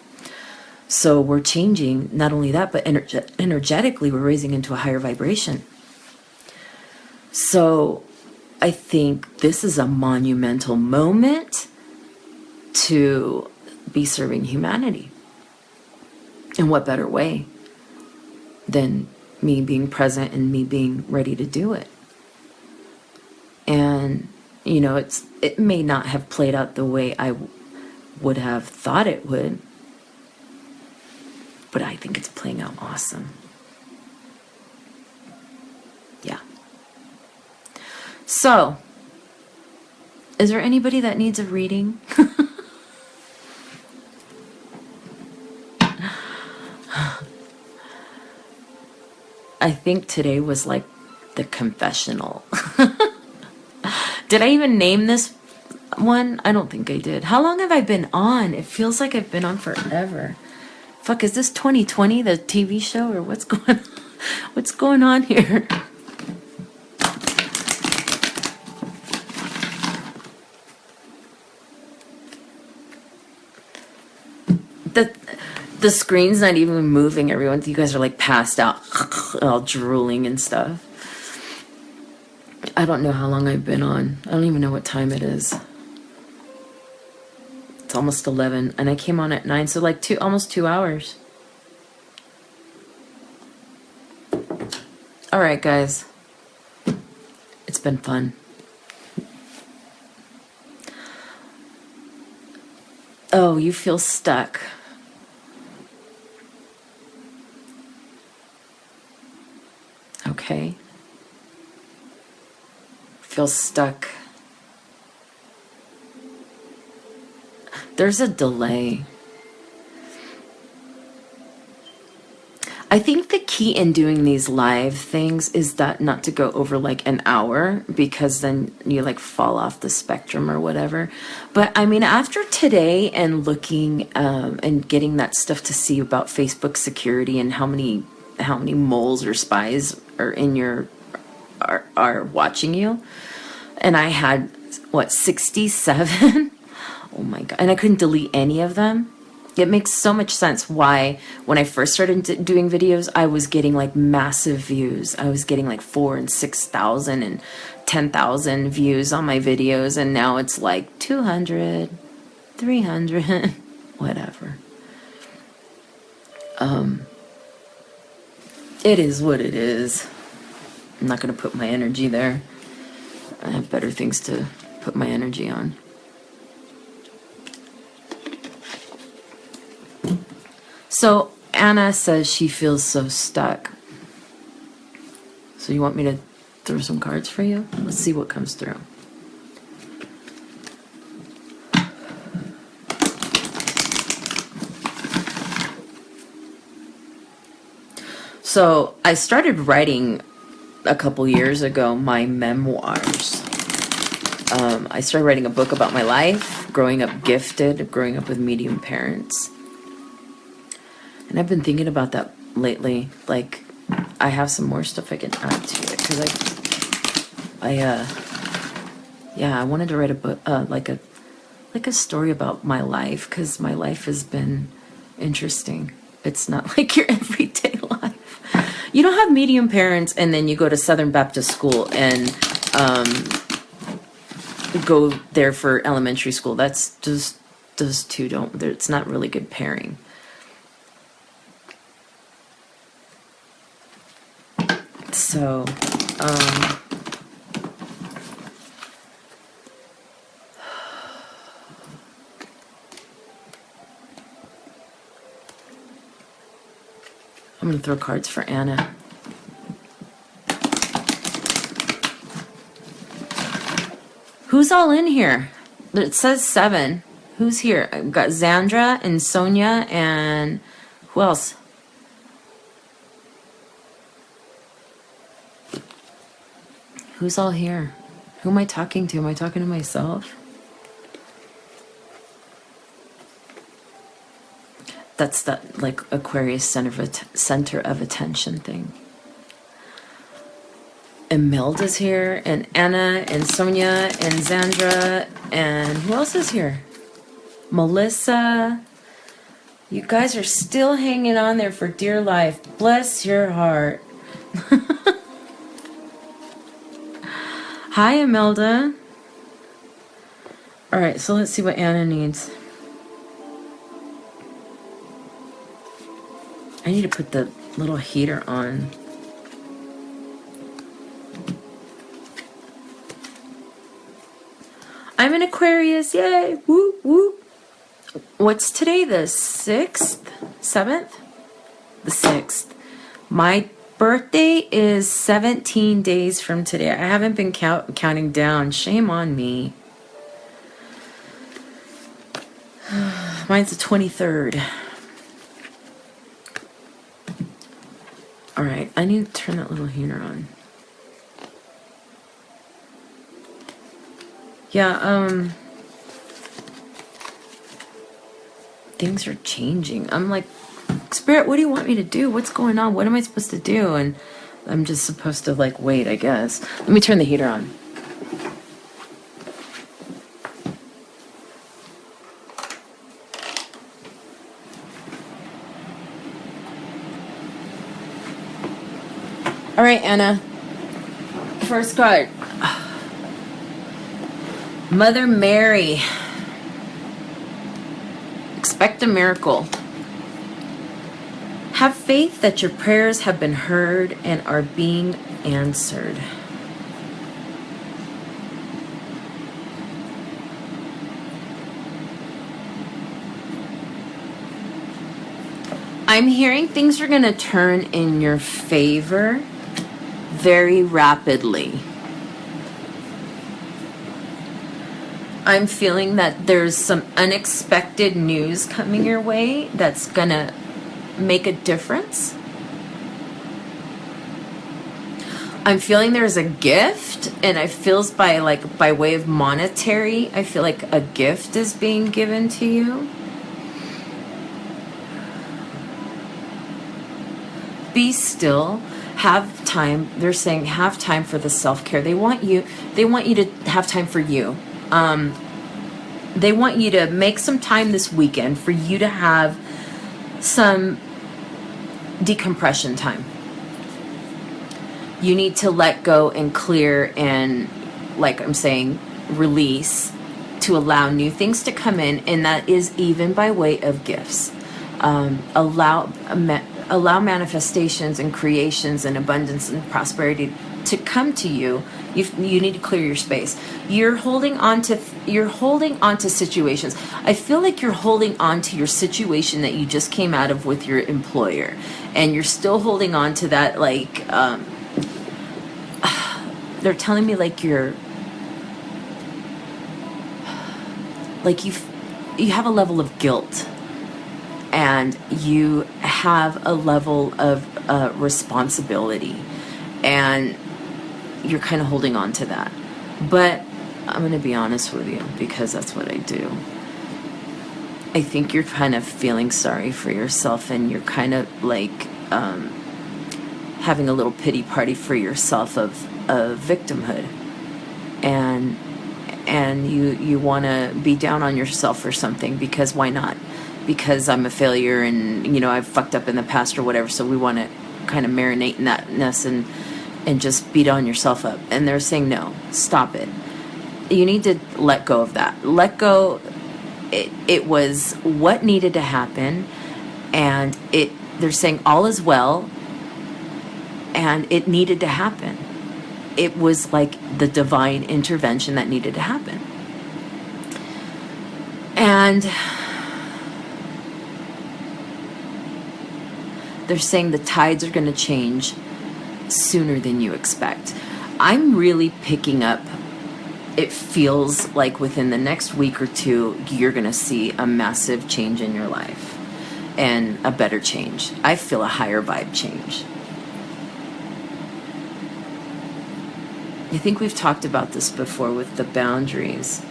So we're changing, not only that, but energetically, we're raising into a higher vibration. So I think this is a monumental moment to be serving humanity. And what better way than me being present and me being ready to do it? And, it may not have played out the way I would have thought it would. But I think it's playing out awesome. Yeah. So, is there anybody that needs a reading? I think today was like the confessional. Did I even name this one? I don't think I did. How long have I been on? It feels like I've been on forever. Fuck, is this 2020, the TV show, or what's going on here? The screen's not even moving, everyone. You guys are like passed out, all drooling and stuff. I don't know how long I've been on. I don't even know what time it is. It's almost 11, and I came on at 9, so like almost 2 hours. All right, guys. It's been fun. Oh, you feel stuck. Okay. Feel stuck. There's a delay. I think the key in doing these live things is that not to go over like an hour, because then you like fall off the spectrum or whatever. But I mean, after today and looking and getting that stuff to see about Facebook security and how many moles or spies are in your are watching you, and I had what 67. Oh my God, and I couldn't delete any of them. It makes so much sense why when I first started doing videos, I was getting like massive views. I was getting like 4,000 and 6,000 and 10,000 views on my videos. And now it's like 200, 300, whatever. It is what it is. I'm not going to put my energy there. I have better things to put my energy on. So Anna says she feels so stuck. So you want me to throw some cards for you? Let's see what comes through. So I started writing a couple years ago my memoirs. I started writing a book about my life, growing up gifted, growing up with medium parents. And I've been thinking about that lately. Like, I have some more stuff I can add to it, because I wanted to write a book, like a story about my life, because my life has been interesting. It's not like your everyday life. You don't have medium parents, and then you go to Southern Baptist school and go there for elementary school. That's just those two don't. It's not really good pairing. So, I'm going to throw cards for Anna. Who's all in here? It says 7. Who's here? I've got Xandra and Sonia and who else? Who's all here? Who am I talking to? Am I talking to myself? That's that like Aquarius center of attention thing. Imelda's here, and Anna, and Sonia, and Xandra, and who else is here? Melissa. You guys are still hanging on there for dear life. Bless your heart. Hi, Imelda. All right, so let's see what Anna needs. I need to put the little heater on. I'm an Aquarius, yay, whoop, whoop. What's today, the 6th, 7th? The 6th. My birthday is 17 days from today. I haven't been counting down. Shame on me. Mine's the 23rd. All right, I need to turn that little heater on. Yeah, things are changing. I'm like, Spirit, what do you want me to do? What's going on? What am I supposed to do? And I'm just supposed to like wait, I guess. Let me turn the heater on. All right, Anna. First card. Mother Mary. Expect a miracle. Have faith that your prayers have been heard and are being answered. I'm hearing things are going to turn in your favor very rapidly. I'm feeling that there's some unexpected news coming your way that's gonna make a difference. I'm feeling there's a gift, and I feels by way of monetary, I feel like a gift is being given to you. Be still, have time. They're saying have time for the self-care. They want you to have time for you. They want you to make some time this weekend for you to have some decompression time. You need to let go and clear and, like I'm saying, release to allow new things to come in, and that is even by way of gifts. Allow manifestations and creations and abundance and prosperity to come to you. You need to clear your space. You're holding on to situations. I feel like you're holding on to your situation that you just came out of with your employer, and you're still holding on to that. They're telling me you have a level of guilt, and you have a level of responsibility, and you're kind of holding on to that. But I'm going to be honest with you, because that's what I do. I think you're kind of feeling sorry for yourself, and you're kind of having a little pity party for yourself of victimhood, and you want to be down on yourself for something, because why not? Because I'm a failure, and I've fucked up in the past or whatever, so we want to kind of marinate in that mess and just beat on yourself up. And they're saying, no, stop it. You need to let go of that. Let go. It was what needed to happen, and they're saying all is well, and it needed to happen. It was like the divine intervention that needed to happen. And they're saying the tides are going to change sooner than you expect. I'm really picking up, it feels like within the next week or two, you're going to see a massive change in your life, and a better change. I feel a higher vibe change. I think we've talked about this before with the boundaries.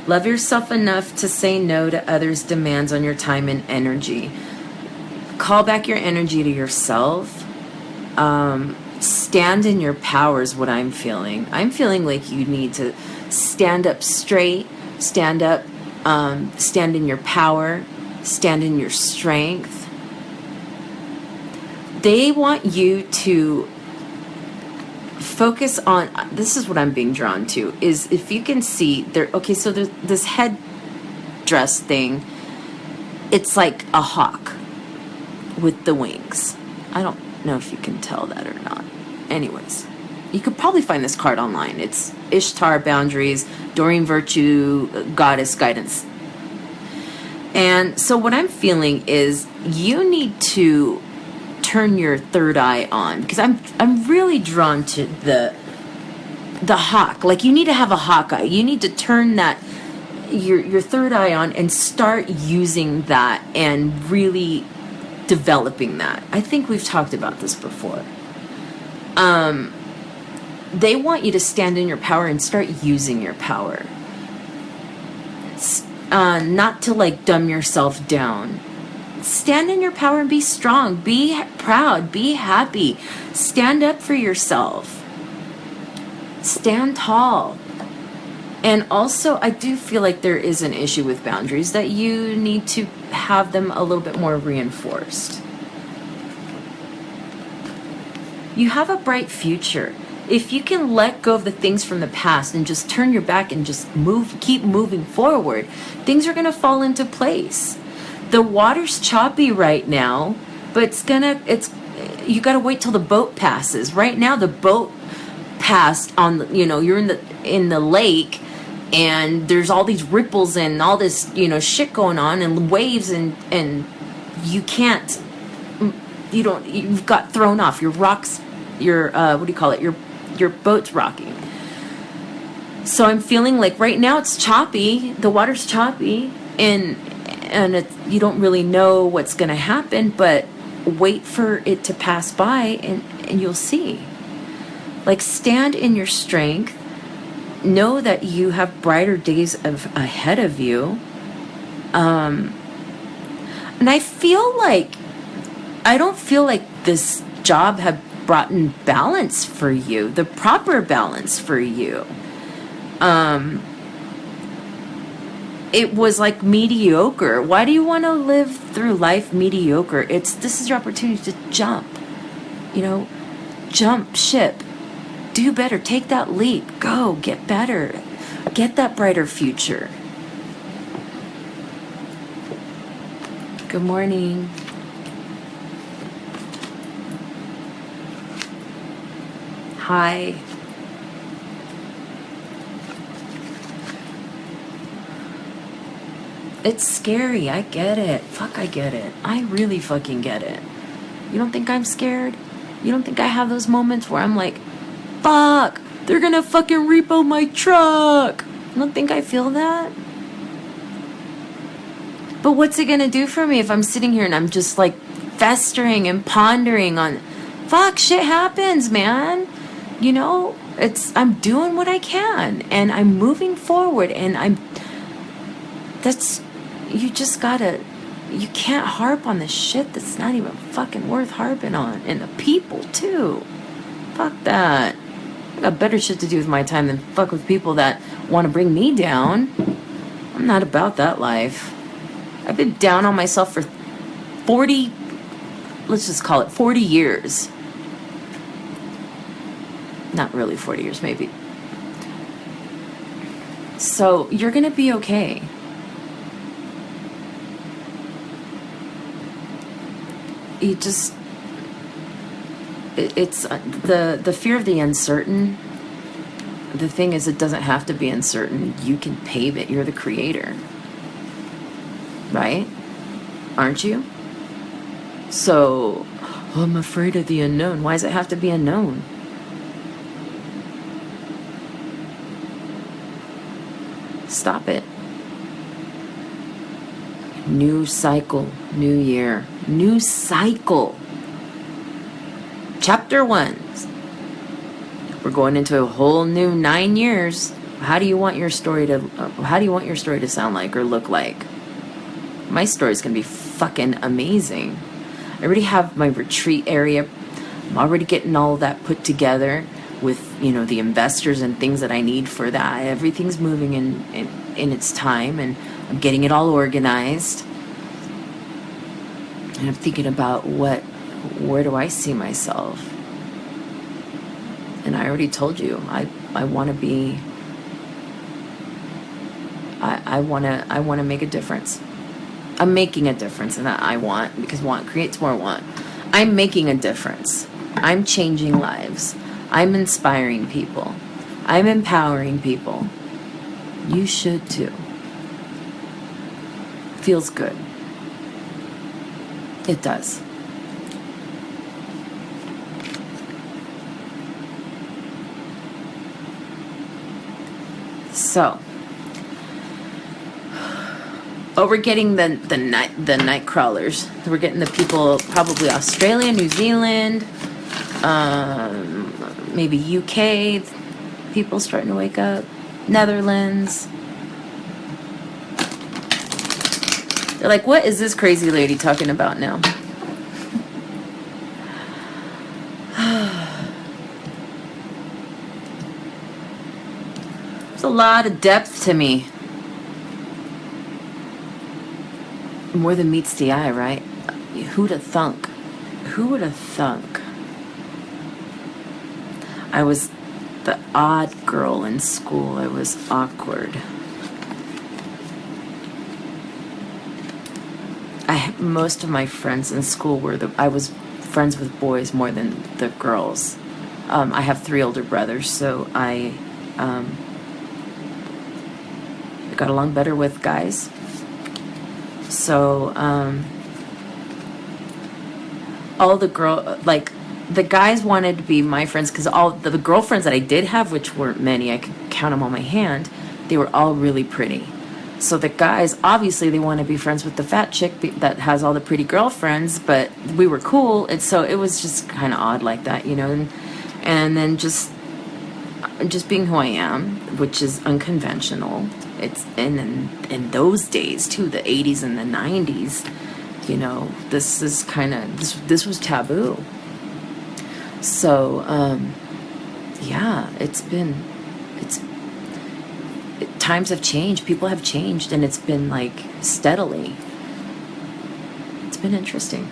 Love yourself enough to say no to others' demands on your time and energy. Call back your energy to yourself. Stand in your power is what I'm feeling. I'm feeling like you need to stand up straight, stand in your power, stand in your strength. They want you to focus on, this is what I'm being drawn to, is if you can see there. Okay, so there's this head dress thing. It's like a hawk with the wings. I don't know if you can tell that or not. Anyways, you could probably find this card online. It's Ishtar Boundaries, Doreen Virtue, Goddess Guidance. And so what I'm feeling is you need to turn your third eye on, because I'm really drawn to the hawk. Like, you need to have a hawk eye. You need to turn that your third eye on and start using that and really developing that. I think we've talked about this before. They want you to stand in your power and start using your power. Not to dumb yourself down. Stand in your power and be strong. Be proud. Be happy. Stand up for yourself. Stand tall. And also, I do feel like there is an issue with boundaries, that you need to have them a little bit more reinforced. You have a bright future. If you can let go of the things from the past and just turn your back and just keep moving forward, things are going to fall into place. The water's choppy right now, but you got to wait till the boat passes. Right now, the boat passed on, you're in the lake, and there's all these ripples and all this, shit going on, and waves, and you've got thrown off. Your rocks, what do you call it? Your boat's rocking. So I'm feeling like right now it's choppy. The water's choppy, and you don't really know what's going to happen, but wait for it to pass by, and you'll see. Like, stand in your strength. Know that you have brighter days ahead of you. And I don't feel like this job had brought in balance for you, the proper balance for you. It was like mediocre. Why do you want to live through life mediocre? This is your opportunity to jump. Jump ship. Do better. Take that leap. Go. Get better. Get that brighter future. Good morning. Hi. It's scary. I get it. Fuck, I get it. I really fucking get it. You don't think I'm scared? You don't think I have those moments where I'm like, fuck, they're gonna fucking repo my truck? You don't think I feel that? But what's it gonna do for me if I'm sitting here and I'm just like festering and pondering on, fuck, shit happens, man. I'm doing what I can and I'm moving forward and you can't harp on the shit that's not even fucking worth harping on. And the people too. Fuck that. I got better shit to do with my time than fuck with people that want to bring me down. I'm not about that life. I've been down on myself for 40 years. Not really 40 years, maybe. So you're going to be okay. It's the fear of the uncertain. The thing is, it doesn't have to be uncertain. You can pave it. You're the creator. Right? Aren't you? So, I'm afraid of the unknown. Why does it have to be unknown? Stop it. New cycle, new year, new cycle. Chapter 1. We're going into a whole new 9 years. How do you want your story to sound like or look like? My story's going to be fucking amazing. I already have my retreat area. I'm already getting all of that put together with, the investors and things that I need for that. Everything's moving in its time, and I'm getting it all organized. And I'm thinking about where do I see myself? And I already told you, I want to be, I want to make a difference. I'm making a difference, and that I want, because want creates more want. I'm making a difference. I'm changing lives. I'm inspiring people. I'm empowering people. You should too. Feels good. It does. So, we're getting the night crawlers. We're getting the people, probably Australia, New Zealand, maybe UK. People starting to wake up. Netherlands. They're like, what is this crazy lady talking about now? There's a lot of depth to me. More than meets the eye, right? Who'd have thunk? Who would have thunk? I was the odd girl in school. I was awkward. Most of my friends in school I was friends with boys more than the girls. I have 3 older brothers, so I got along better with guys. So all the the guys wanted to be my friends, because all the girlfriends that I did have, which weren't many, I could count them on my hand, they were all really pretty. So the guys, obviously, they want to be friends with the fat chick that has all the pretty girlfriends, but we were cool, and so it was just kind of odd like that, And And then just being who I am, which is unconventional. It's in those days too, the 80s and the 90s, you know, this is kind of this was taboo. So yeah, times have changed, people have changed, and it's been like steadily. It's been interesting.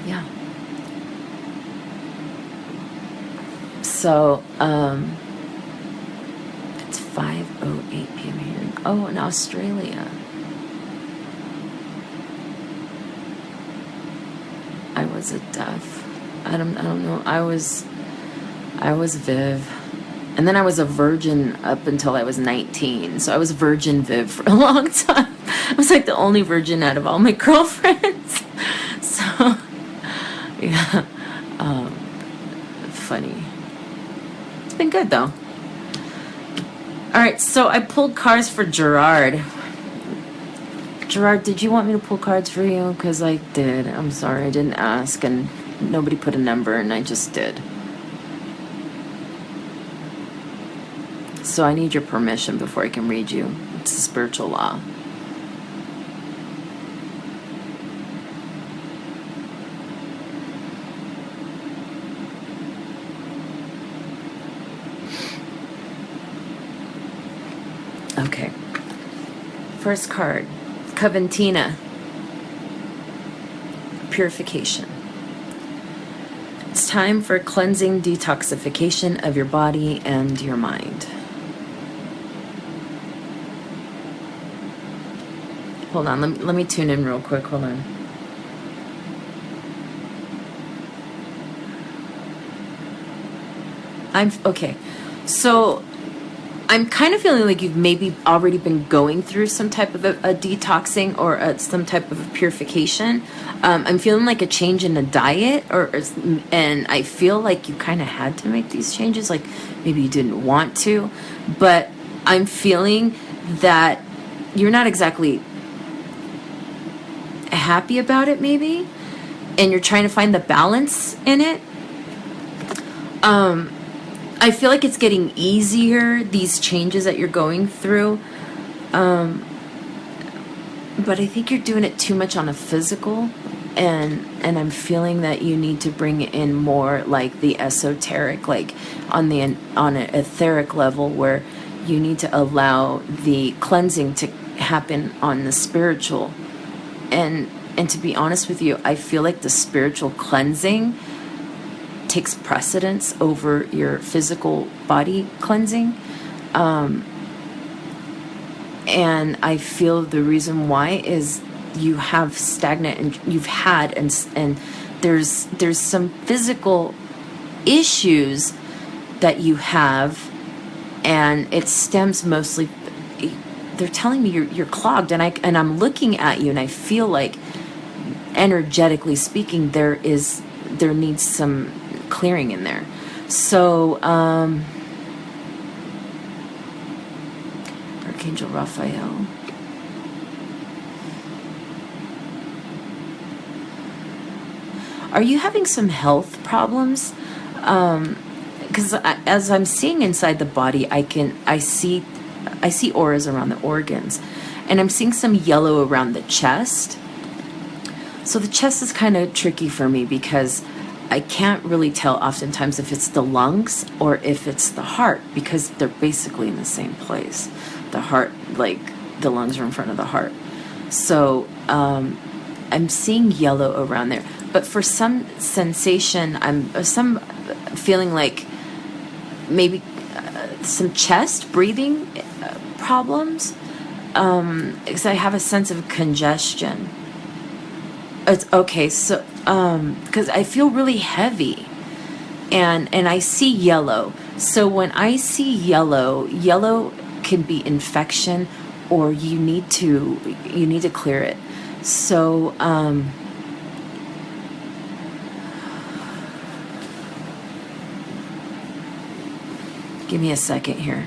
Yeah. So it's 5:08 p.m. here. Oh, in Australia. I was a deaf. I don't know. I was Viv. And then I was a virgin up until I was 19. So I was Virgin Viv for a long time. I was like the only virgin out of all my girlfriends. So, yeah. Funny. It's been good, though. All right, so I pulled cards for Gerard. Gerard, did you want me to pull cards for you? Because I did. I'm sorry, I didn't ask, and nobody put a number, and I just did. So I need your permission before I can read you. It's a spiritual law. Okay. First card, Coventina. Purification. It's time for cleansing, detoxification of your body and your mind. Hold on, let me tune in real quick. Hold on. Okay. So I'm kind of feeling like you've maybe already been going through some type of a detoxing or some type of a purification. I'm feeling like a change in the diet, and I feel like you kind of had to make these changes. Like maybe you didn't want to, but I'm feeling that you're not exactly happy about it, maybe, and you're trying to find the balance in it. I feel like it's getting easier, these changes that you're going through. But I think you're doing it too much on a physical, and I'm feeling that you need to bring in more like the esoteric, like on an etheric level, where you need to allow the cleansing to happen on the spiritual. And to be honest with you, I feel like the spiritual cleansing takes precedence over your physical body cleansing. And I feel the reason why is you have stagnant, and you've had, and there's some physical issues that you have, and it stems mostly, they're telling me you're clogged, and I'm looking at you, and I feel like energetically speaking there needs some clearing in there. So Archangel Raphael. Are you having some health problems? Because as I'm seeing inside the body, I see auras around the organs, and I'm seeing some yellow around the chest. So the chest is kind of tricky for me because I can't really tell oftentimes if it's the lungs or if it's the heart, because they're basically in the same place. The heart, like the lungs are in front of the heart. So I'm seeing yellow around there. But for some sensation, some feeling like maybe some chest breathing problems, because I have a sense of congestion. It's okay, so because I feel really heavy, and I see yellow. So when I see yellow can be infection, or you need to clear it. So give me a second here.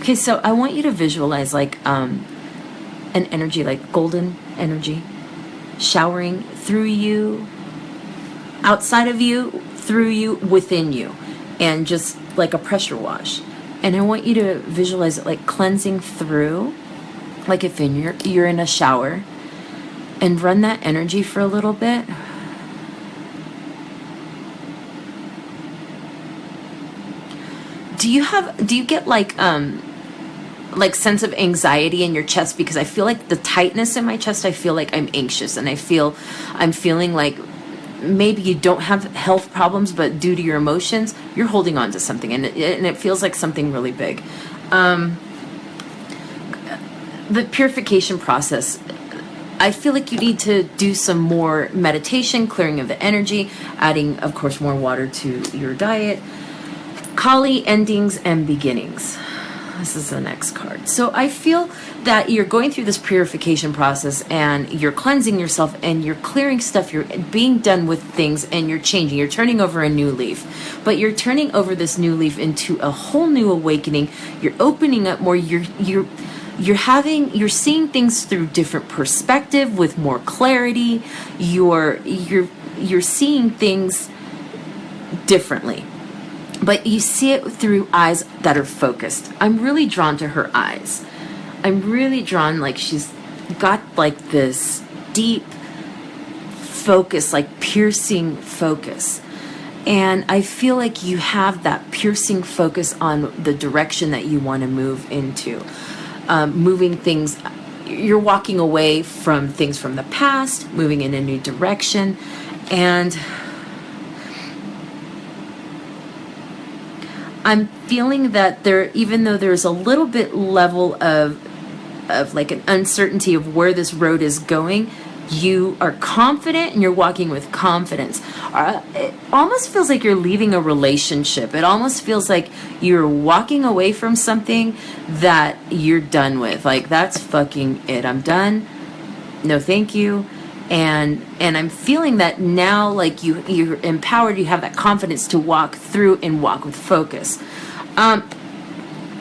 Okay, so I want you to visualize like an energy, like golden energy, showering through you, outside of you, through you, within you, and just like a pressure wash. And I want you to visualize it like cleansing through, like if you're in a shower, and run that energy for a little bit. Do you get like sense of anxiety in your chest? Because I feel like the tightness in my chest, I feel like I'm anxious, and I'm feeling like maybe you don't have health problems, but due to your emotions, you're holding on to something, and it feels like something really big. The purification process, I feel like you need to do some more meditation, clearing of the energy, adding, of course, more water to your diet. Kali, endings and beginnings. This is the next card. So I feel that you're going through this purification process, and you're cleansing yourself, and you're clearing stuff, you're being done with things, and you're changing. You're turning over a new leaf. But you're turning over this new leaf into a whole new awakening. You're opening up more. You're seeing things through different perspective with more clarity. You're seeing things differently. But you see it through eyes that are focused. I'm really drawn to her eyes. I'm really drawn, like she's got like this deep focus, like piercing focus. And I feel like you have that piercing focus on the direction that you want to move into. Moving things, you're walking away from things from the past, moving in a new direction. And I'm feeling that even though there's a little bit level of like an uncertainty of where this road is going, you are confident, and you're walking with confidence. It almost feels like you're leaving a relationship. It almost feels like you're walking away from something that you're done with. Like, that's fucking it. I'm done. No, thank you. And I'm feeling that now, like you're empowered, you have that confidence to walk through and walk with focus.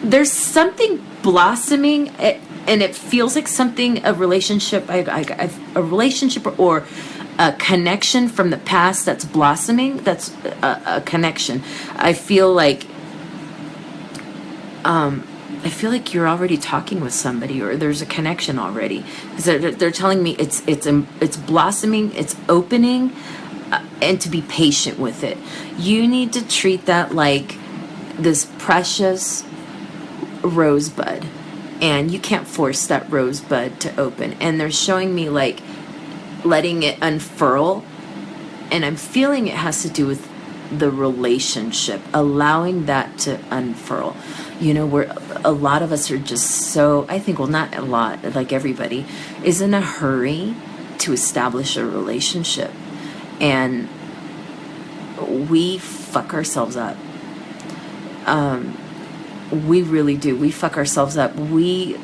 There's something blossoming, and it feels like something, a relationship or a connection from the past that's blossoming. That's a connection. I feel like you're already talking with somebody, or there's a connection already. They're telling me it's blossoming, it's opening, and to be patient with it. You need to treat that like this precious rosebud, and you can't force that rosebud to open. And they're showing me like letting it unfurl, and I'm feeling it has to do with the relationship, allowing that to unfurl. You know, where a lot of us are just so, I think, well, not a lot, like everybody is in a hurry to establish a relationship, and we fuck ourselves up. We really do. We fuck ourselves up. We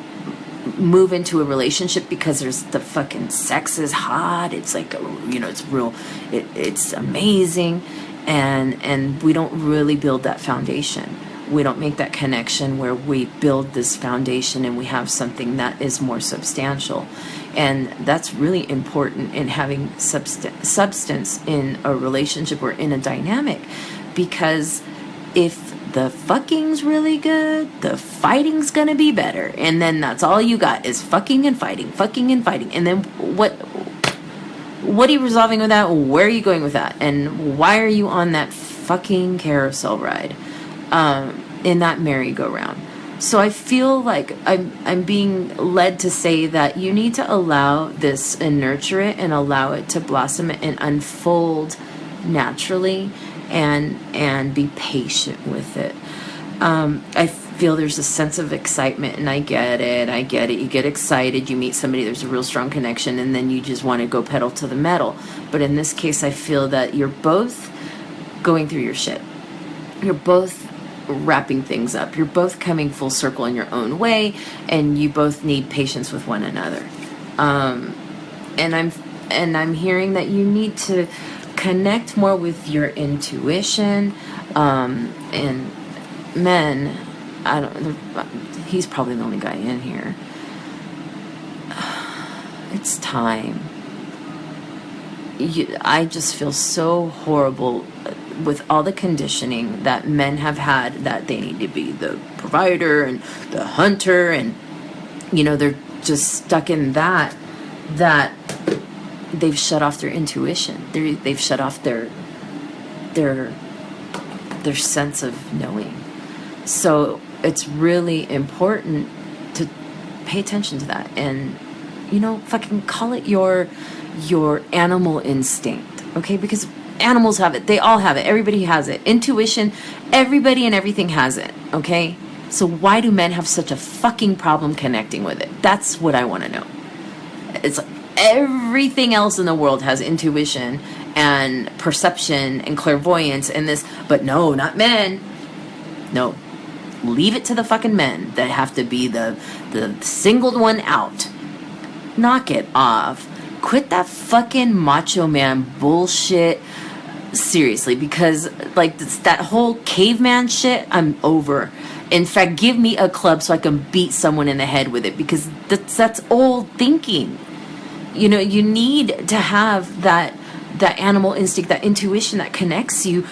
move into a relationship because there's the fucking sex is hot. It's like, you know, it's real. It's amazing. And we don't really build that foundation. We don't make that connection where we build this foundation and we have something that is more substantial. And that's really important in having substance in a relationship or in a dynamic, because if the fucking's really good, the fighting's gonna be better. And then that's all you got is fucking and fighting. And then what are you resolving with that? Where are you going with that? And why are you on that fucking carousel ride, in that merry-go-round? So I feel like I'm being led to say that you need to allow this and nurture it and allow it to blossom and unfold naturally, and be patient with it. I feel there's a sense of excitement, and I get it. You get excited, you meet somebody, there's a real strong connection, and then you just want to go pedal to the metal. But in this case, I feel that you're both going through your shit. You're both wrapping things up. You're both coming full circle in your own way, and you both need patience with one another. And I'm hearing that you need to connect more with your intuition, and men, I don't, he's probably the only guy in here. It's time. I just feel so horrible with all the conditioning that men have had, that they need to be the provider and the hunter, and they're just stuck in that they've shut off their intuition. They've shut off their sense of knowing. So it's really important to pay attention to that, and fucking call it your animal instinct, okay? Because animals have it. They all have it. Everybody has it. Intuition, everybody and everything has it, okay? So why do men have such a fucking problem connecting with it? That's what I want to know. It's like everything else in the world has intuition and perception and clairvoyance and this, but no, not men. No. Leave it to the fucking men that have to be the singled one out. Knock it off. Quit that fucking macho man bullshit. Seriously, because like that whole caveman shit, I'm over. In fact, give me a club so I can beat someone in the head with it, because that's old thinking. You need to have that animal instinct, that intuition that connects you,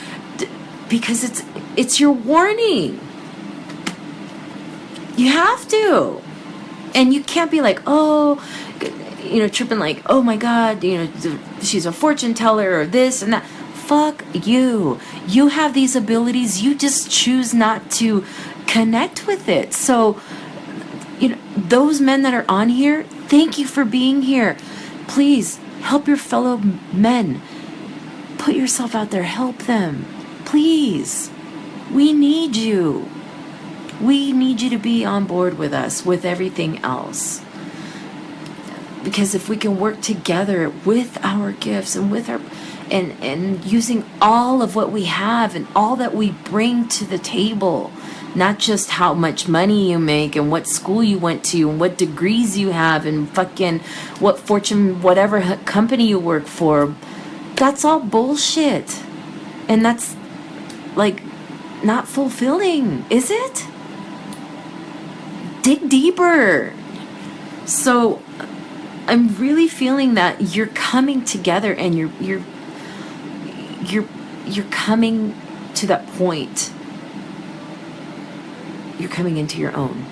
because it's your warning. You have to. And you can't be like, oh, tripping like, oh my God, she's a fortune teller or this and that. Fuck you. You have these abilities. You just choose not to connect with it. So, those men that are on here, thank you for being here. Please help your fellow men. Put yourself out there. Help them. Please. We need you. We need you to be on board with us, with everything else. Because if we can work together with our gifts and with our and using all of what we have and all that we bring to the table, not just how much money you make and what school you went to and what degrees you have and fucking what fortune, whatever company you work for, that's all bullshit. And that's like not fulfilling, is it? Dig deeper. So I'm really feeling that you're coming together, and you're coming to that point. You're coming into your own.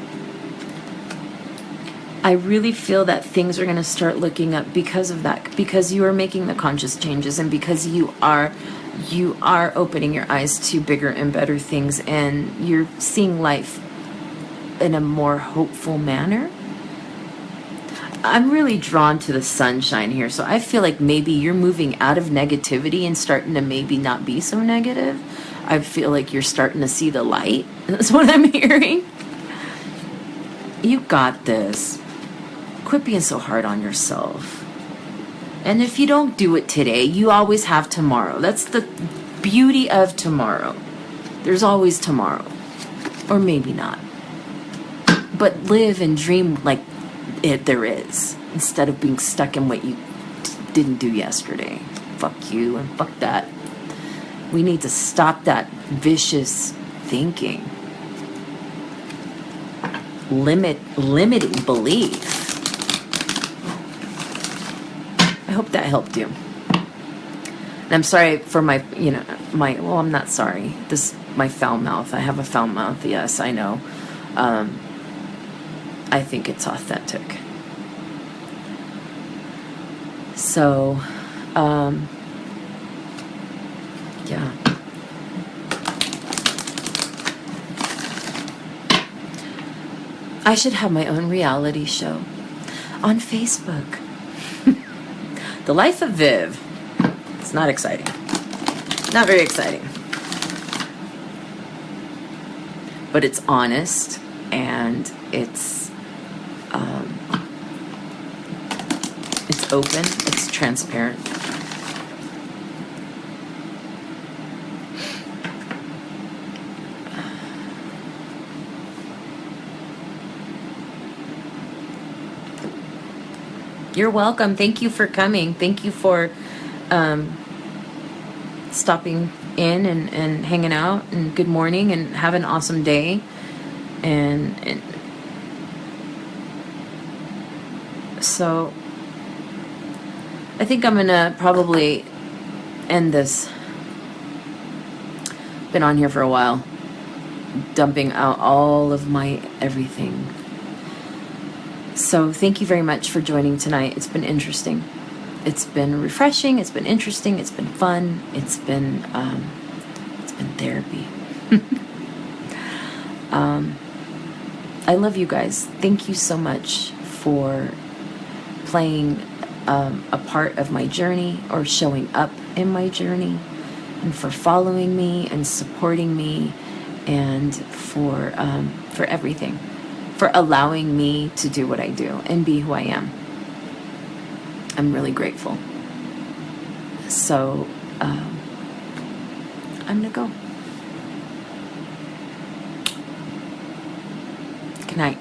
I really feel that things are going to start looking up because of that, because you are making the conscious changes, and because you are opening your eyes to bigger and better things, and you're seeing life in a more hopeful manner. I'm really drawn to the sunshine here, so I feel like maybe you're moving out of negativity and starting to maybe not be so negative. I feel like you're starting to see the light. That's what I'm hearing. You got this. Quit being so hard on yourself. And if you don't do it today, you always have tomorrow. That's the beauty of tomorrow. There's always tomorrow. Or maybe not. But live and dream like there is, instead of being stuck in what you didn't do yesterday. Fuck you and fuck that. We need to stop that vicious thinking. Limiting belief. I hope that helped you. And I'm sorry for my I'm not sorry. My foul mouth. I have a foul mouth, yes, I know. I think it's authentic. So, yeah. I should have my own reality show on Facebook. The Life of Viv. It's not exciting. Not very exciting. But it's honest, and it's open, it's transparent. You're welcome. Thank you for coming. Thank you for stopping in and hanging out, and good morning, and have an awesome day. And so I think I'm gonna probably end this. Been on here for a while, dumping out all of my everything. So thank you very much for joining tonight. It's been interesting. It's been refreshing. It's been interesting. It's been fun. It's been therapy. I love you guys. Thank you so much for playing a part of my journey, or showing up in my journey, and for following me and supporting me, and for everything, for allowing me to do what I do and be who I am. I'm really grateful. So I'm gonna go. Good night.